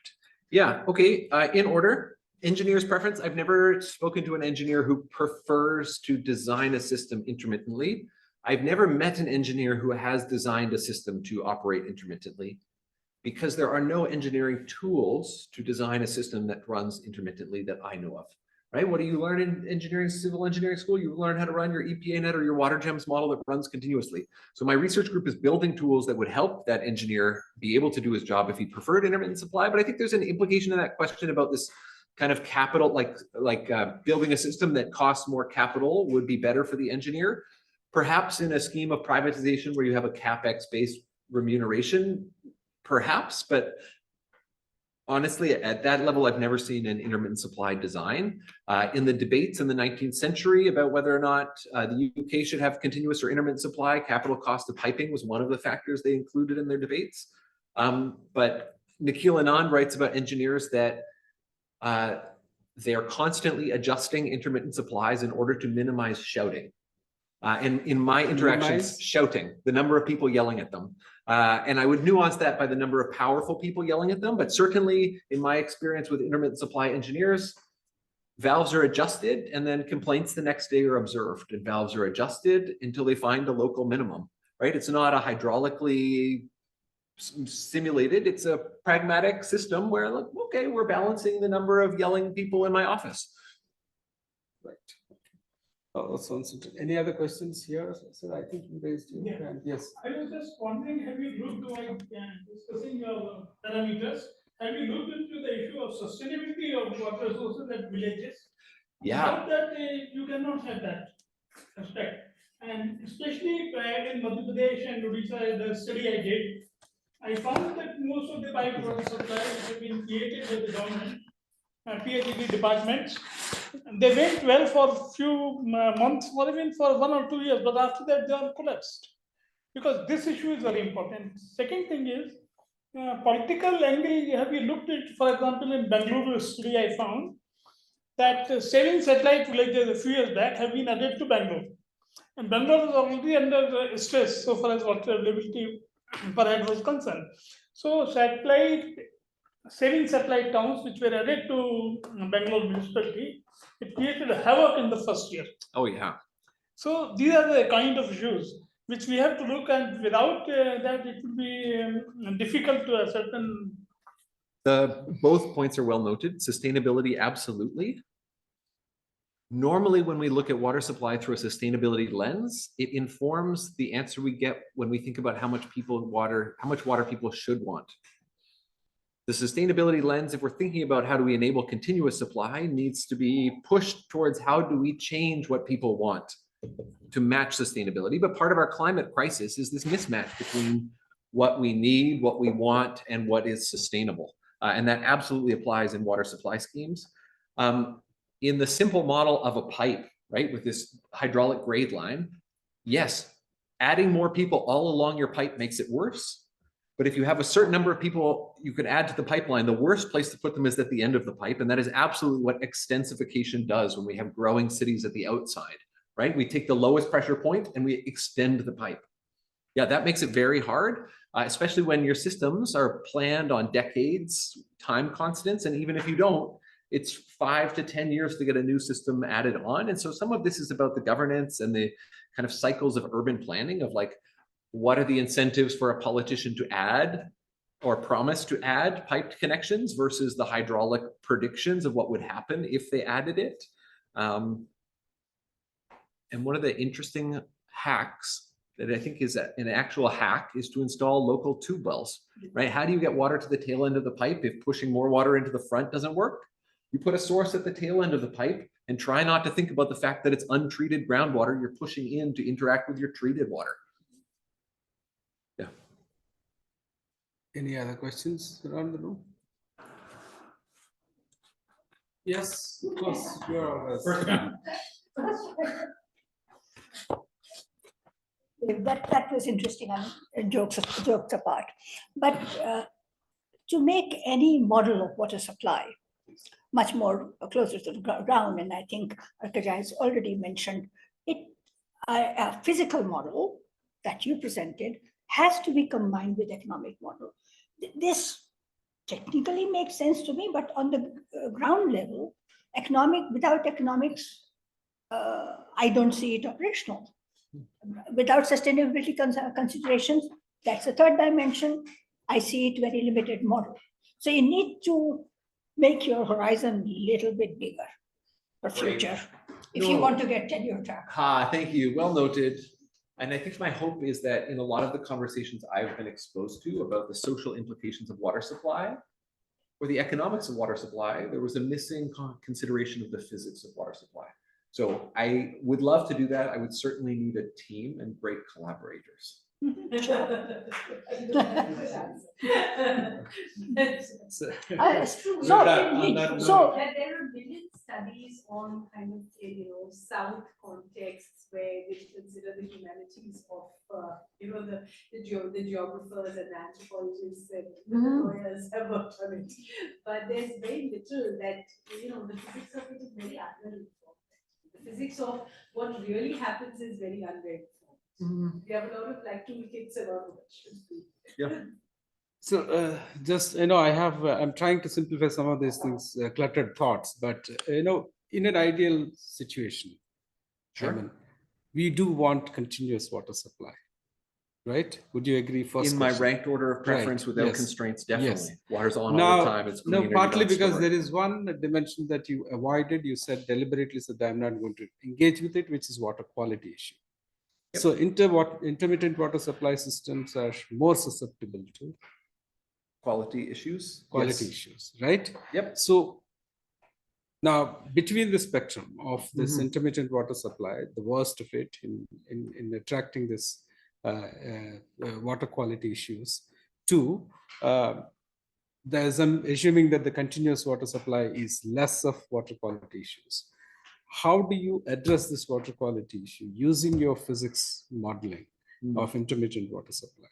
Yeah, okay, in order. Engineer's preference. I've never spoken to an engineer who prefers to design a system intermittently. I've never met an engineer who has designed a system to operate intermittently. because there are no engineering tools to design a system that runs intermittently that I know of, right? What do you learn in engineering, civil engineering school? You learn how to run your EPA net or your water gems model that runs continuously. So my research group is building tools that would help that engineer be able to do his job if he preferred intermittent supply. But I think there's an implication in that question about this kind of capital, like building a system that costs more capital would be better for the engineer. Perhaps in a scheme of privatization where you have a CapEx-based remuneration, perhaps, but honestly, at that level, I've never seen an intermittent supply design. In the debates in the 19th century about whether or not the UK should have continuous or intermittent supply, capital cost of piping was one of the factors they included in their debates. But Nikhil Anand writes about engineers that they are constantly adjusting intermittent supplies in order to minimize shouting. And in my interactions, shouting, the number of people yelling at them. And I would nuance that by the number of powerful people yelling at them, but certainly in my experience with intermittent supply engineers, valves are adjusted and then complaints the next day are observed, and valves are adjusted until they find a local minimum, right? It's not a hydraulically simulated, it's a pragmatic system where, like, okay, we're balancing the number of yelling people in my office. Right. Oh, sounds interesting. Any other questions here? So I think you raised your hand. Yes. I was just wondering, have you looked, like discussing your parameters, have you looked into the issue of sustainability of water resources at villages? Yeah. Without that, you cannot have that aspect. And especially in Madhya Pradesh and Odisha, the study I did, I found that most of the piped water supplies have been created by the government, PHED departments. They went well for a few months or even for 1 or 2 years, but after that they are collapsed. Because this issue is very important. Second thing is, political angle, have you looked at, for example, in Bangalore study I found that 7 satellite villages a few years back have been added to Bangalore. And Bangalore is already under stress so far as water availability per head was concerned. So 7 satellite towns which were added to Bangalore municipality, it created a havoc in the first year. Oh yeah. So these are the kind of issues which we have to look at. Without that, it would be difficult to ascertain. Both points are well noted. Sustainability, absolutely. Normally, when we look at water supply through a sustainability lens, it informs the answer we get when we think about how much water people should want. The sustainability lens, if we're thinking about how do we enable continuous supply, needs to be pushed towards how do we change what people want to match sustainability. But part of our climate crisis is this mismatch between what we need, what we want, and what is sustainable. And that absolutely applies in water supply schemes. In the simple model of a pipe, right, with this hydraulic grade line, yes, adding more people all along your pipe makes it worse. But if you have a certain number of people you could add to the pipeline, the worst place to put them is at the end of the pipe. And that is absolutely what extensification does when we have growing cities at the outside, right? We take the lowest pressure point and we extend the pipe. Yeah, that makes it very hard, especially when your systems are planned on decades, time constants. And even if you don't, it's 5 to 10 years to get a new system added on. And so some of this is about the governance and the kind of cycles of urban planning of like, what are the incentives for a politician to add or promise to add piped connections versus the hydraulic predictions of what would happen if they added it? And one of the interesting hacks that I think is an actual hack is to install local tube wells, right? How do you get water to the tail end of the pipe if pushing more water into the front doesn't work? You put a source at the tail end of the pipe and try not to think about the fact that it's untreated groundwater you're pushing in to interact with your treated water. Yeah. Any other questions around the room? Yes, of course. You're always. That was interesting. I mean, jokes apart. But to make any model of water supply much more closer to the ground, and I think Arkaja has already mentioned it, a physical model that you presented has to be combined with economic model. This technically makes sense to me, but on the ground level, without economics, I don't see it operational. Without sustainability considerations, that's the third dimension. I see it very limited model. So you need to make your horizon little bit bigger for Right. future, if you No. want to get tenure track. Thank you. Well noted. And I think my hope is that in a lot of the conversations I've been exposed to about the social implications of water supply or the economics of water supply, there was a missing consideration of the physics of water supply. So I would love to do that. I would certainly need a team and great collaborators. So, So, so, There are million studies on kind of, South contexts where they consider the humanities of, the geographers and anthropologists and the lawyers have worked on it. But there's very little that, the physics of it is very underinformed. The physics of what really happens is very underinformed. We have a lot of like toolkits about what should be. Yeah. So just, I have, I'm trying to simplify some of these things, cluttered thoughts, but, in an ideal situation, Sure. I mean, we do want continuous water supply, right? Would you agree? First In my question. ranked order of preference Right, without yes, constraints, yes. definitely. Water's on all Now, the time. It's no, cleaner, you partly don't because store there it. is one dimension that you avoided. You said deliberately said that I'm not going to engage with it, which is water quality issue. Yep. So intermittent water supply systems are more susceptible to Quality issues. quality Yes. issues, right? Yep. So now between the spectrum of this Mhm. intermittent water supply, the worst of it in attracting this water quality issues, to there's assuming that the continuous water supply is less of water quality issues. How do you address this water quality issue using your physics modeling of intermittent water supply?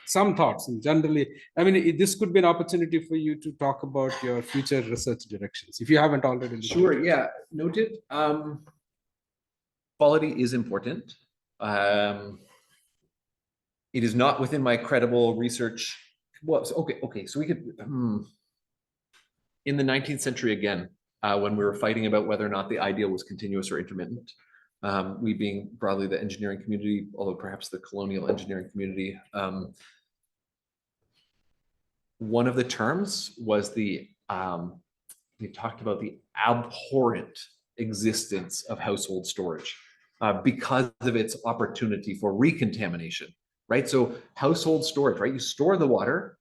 Some thoughts, and generally, I mean, this could be an opportunity for you to talk about your future research directions if you haven't already. Sure. Yeah. Noted. Quality is important. It is not within my credible research. Well, okay. So we could, in the 19th century again, when we were fighting about whether or not the ideal was continuous or intermittent, we being broadly the engineering community, although perhaps the colonial engineering community, one of the terms was they talked about the abhorrent existence of household storage because of its opportunity for recontamination, right? So household storage, right? You store the water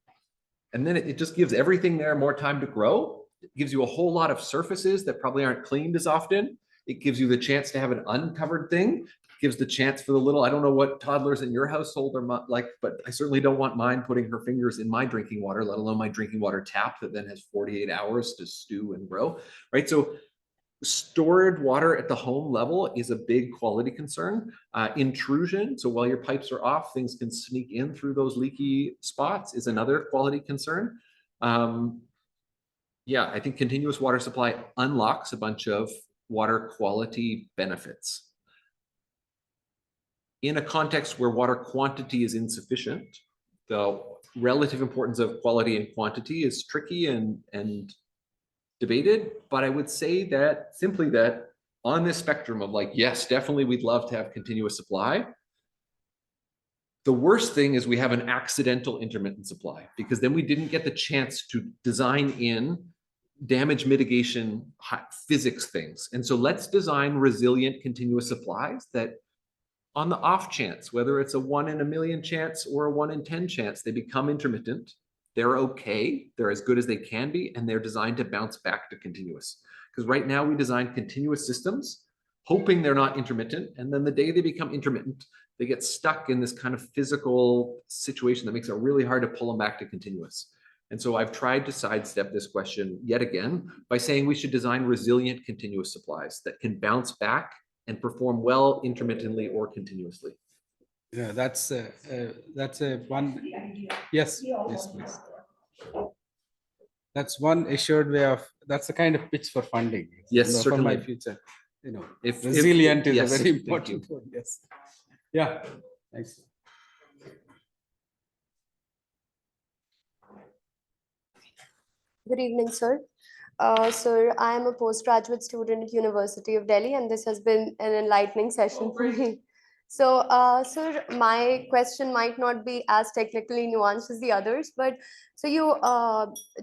and then it just gives everything there more time to grow. It gives you a whole lot of surfaces that probably aren't cleaned as often. It gives you the chance to have an uncovered thing. Gives the chance for the little, I don't know what toddlers in your household are like, but I certainly don't want mine putting her fingers in my drinking water, let alone my drinking water tap that then has 48 hours to stew and grow, right? So stored water at the home level is a big quality concern. Intrusion, so while your pipes are off, things can sneak in through those leaky spots, is another quality concern. Yeah, I think continuous water supply unlocks a bunch of water quality benefits. In a context where water quantity is insufficient, the relative importance of quality and quantity is tricky and debated, but I would say that simply that on this spectrum of like, yes, definitely we'd love to have continuous supply. The worst thing is we have an accidental intermittent supply because then we didn't get the chance to design in damage mitigation physics things. And so let's design resilient continuous supplies that on the off chance, whether it's a 1 in a million chance or a 1 in 10 chance, they become intermittent. They're okay. They're as good as they can be, and they're designed to bounce back to continuous. Because right now we design continuous systems, hoping they're not intermittent. And then the day they become intermittent, they get stuck in this kind of physical situation that makes it really hard to pull them back to continuous. And so I've tried to sidestep this question yet again by saying we should design resilient continuous supplies that can bounce back and perform well intermittently or continuously. Yeah, that's a one. Yes, yes, please. That's one assured way of. That's the kind of pitch for funding. Yes, certainly. For my future, If resilient is yes, a very thank you. important word. Yes. Yeah. Thanks. Good evening, sir. Sir, I am a postgraduate student at University of Delhi, and this has been an enlightening session for me. So, sir, my question might not be as technically nuanced as the others, but so you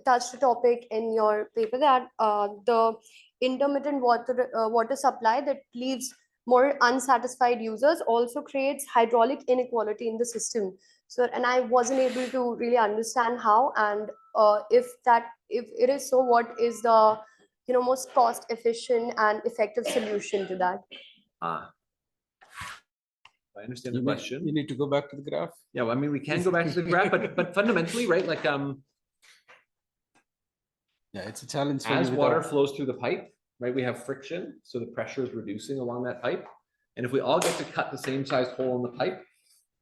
touched a topic in your paper that the intermittent water supply that leaves more unsatisfied users also creates hydraulic inequality in the system. So, and I wasn't able to really understand how, and if it is so, what is the most cost efficient and effective solution to that? I understand the question. You need to go back to the graph. Yeah, well, I mean, we can go back to the graph, but fundamentally, right? Like, Yeah, it's a challenge for as you water without- flows through the pipe, right? We have friction, so the pressure is reducing along that pipe. And if we all get to cut the same size hole in the pipe,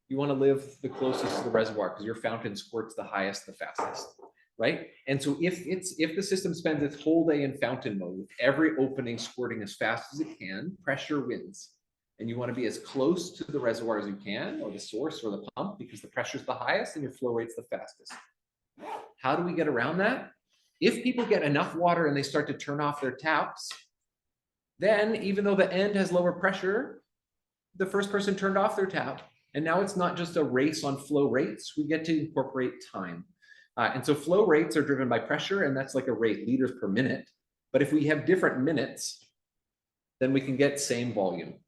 you want to live the closest to the reservoir because your fountain squirts the highest, the fastest, right? And so if the system spends its whole day in fountain mode with every opening squirting as fast as it can, pressure wins. And you want to be as close to the reservoir as you can, or the source or the pump, because the pressure is the highest and your flow rate's the fastest. How do we get around that? If people get enough water and they start to turn off their taps, then even though the end has lower pressure, the first person turned off their tap. And now it's not just a race on flow rates, we get to incorporate time. And so flow rates are driven by pressure, and that's like a rate, liters per minute. But if we have different minutes, then we can get same volume.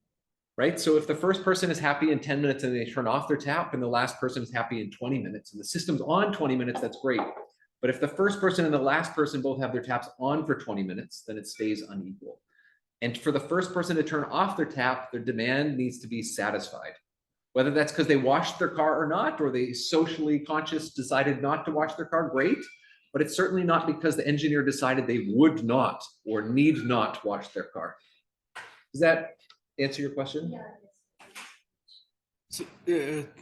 Right? So if the first person is happy in 10 minutes and they turn off their tap, and the last person is happy in 20 minutes and the system's on 20 minutes, that's great. But if the first person and the last person both have their taps on for 20 minutes, then it stays unequal. And for the first person to turn off their tap, their demand needs to be satisfied. Whether that's because they washed their car or not, or they socially conscious decided not to wash their car, great. But it's certainly not because the engineer decided they would not or need not wash their car. Does that answer your question? Yeah. So,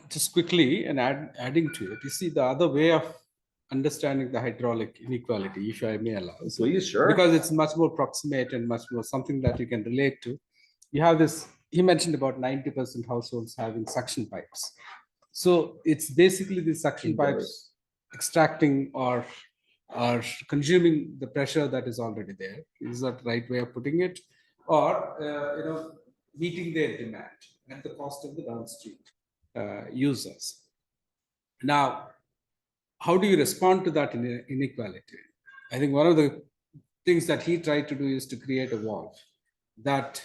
just quickly and adding to it, you see the other way of understanding the hydraulic inequality, if I may allow. So, Please, sure. because it's much more proximate and much more something that you can relate to. You have this, he mentioned about 90% households having suction pipes. So it's basically the suction pipes extracting or consuming the pressure that is already there. Is that the right way of putting it? Or, meeting their demand at the cost of the downstream users. Now, how do you respond to that inequality? I think one of the things that he tried to do is to create a valve that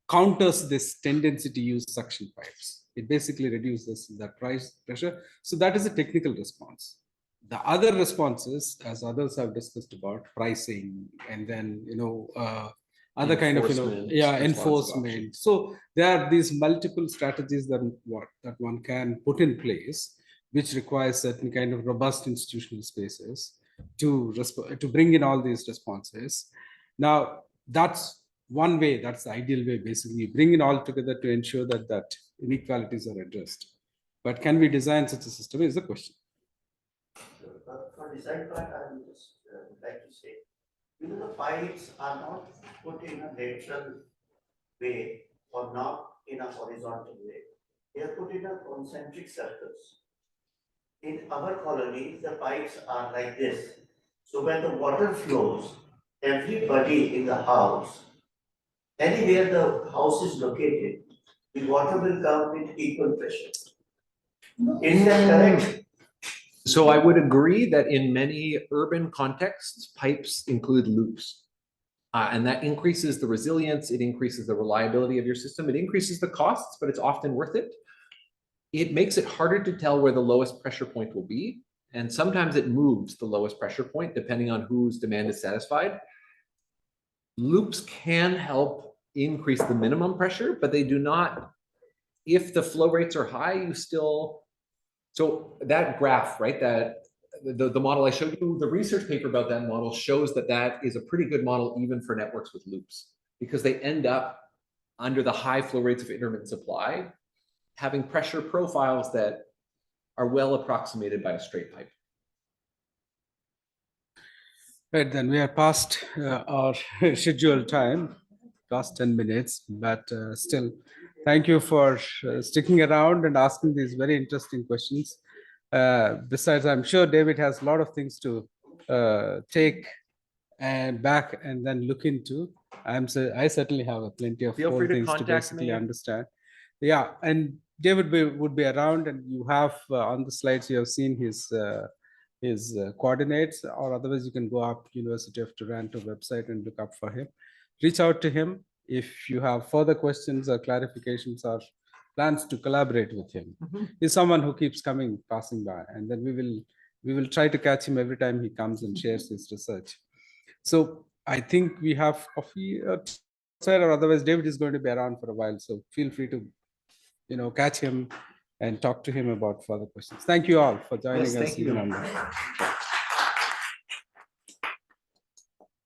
counters this tendency to use suction pipes. It basically reduces that pressure. So that is a technical response. The other responses, as others have discussed about pricing, and then other kind of enforcement. So there are these multiple strategies that one can put in place, which requires certain kind of robust institutional spaces to bring in all these responses. Now that's one way, that's the ideal way, basically bring it all together to ensure that inequalities are addressed. But can we design such a system is the question. For design part, I would just like to say, the pipes are not put in a lateral way or not in a horizontal way. They are put in a concentric circles. In our colony, the pipes are like this. So when the water flows, everybody in the house, anywhere the house is located, the water will come with equal pressure. Is that correct? So I would agree that in many urban contexts, pipes include loops. And that increases the resilience, it increases the reliability of your system, it increases the costs, but it's often worth it. It makes it harder to tell where the lowest pressure point will be. And sometimes it moves the lowest pressure point depending on whose demand is satisfied. Loops can help increase the minimum pressure, but they do not, if the flow rates are high, you still, so that graph, right, that the model I showed you, the research paper about that model shows that is a pretty good model even for networks with loops, because they end up under the high flow rates of intermittent supply, having pressure profiles that are well approximated by a straight pipe. Right, then we are past our scheduled time, past 10 minutes, but still, thank you for sticking around and asking these very interesting questions. Besides, I'm sure David has a lot of things to take and back and then look into. I certainly have plenty of Feel free to things to contact basically me. understand. Yeah, and David would be around, and you have on the slides you have seen his coordinates, or otherwise you can go up University of Toronto website and look up for him. Reach out to him if you have further questions or clarifications or plans to collaborate with him. He's someone who keeps passing by, and then we will try to catch him every time he comes and shares his research. So I think we have coffee outside, or otherwise David is going to be around for a while. So feel free to catch him and talk to him about further questions. Thank you all for joining Yes, us thank you. even on that.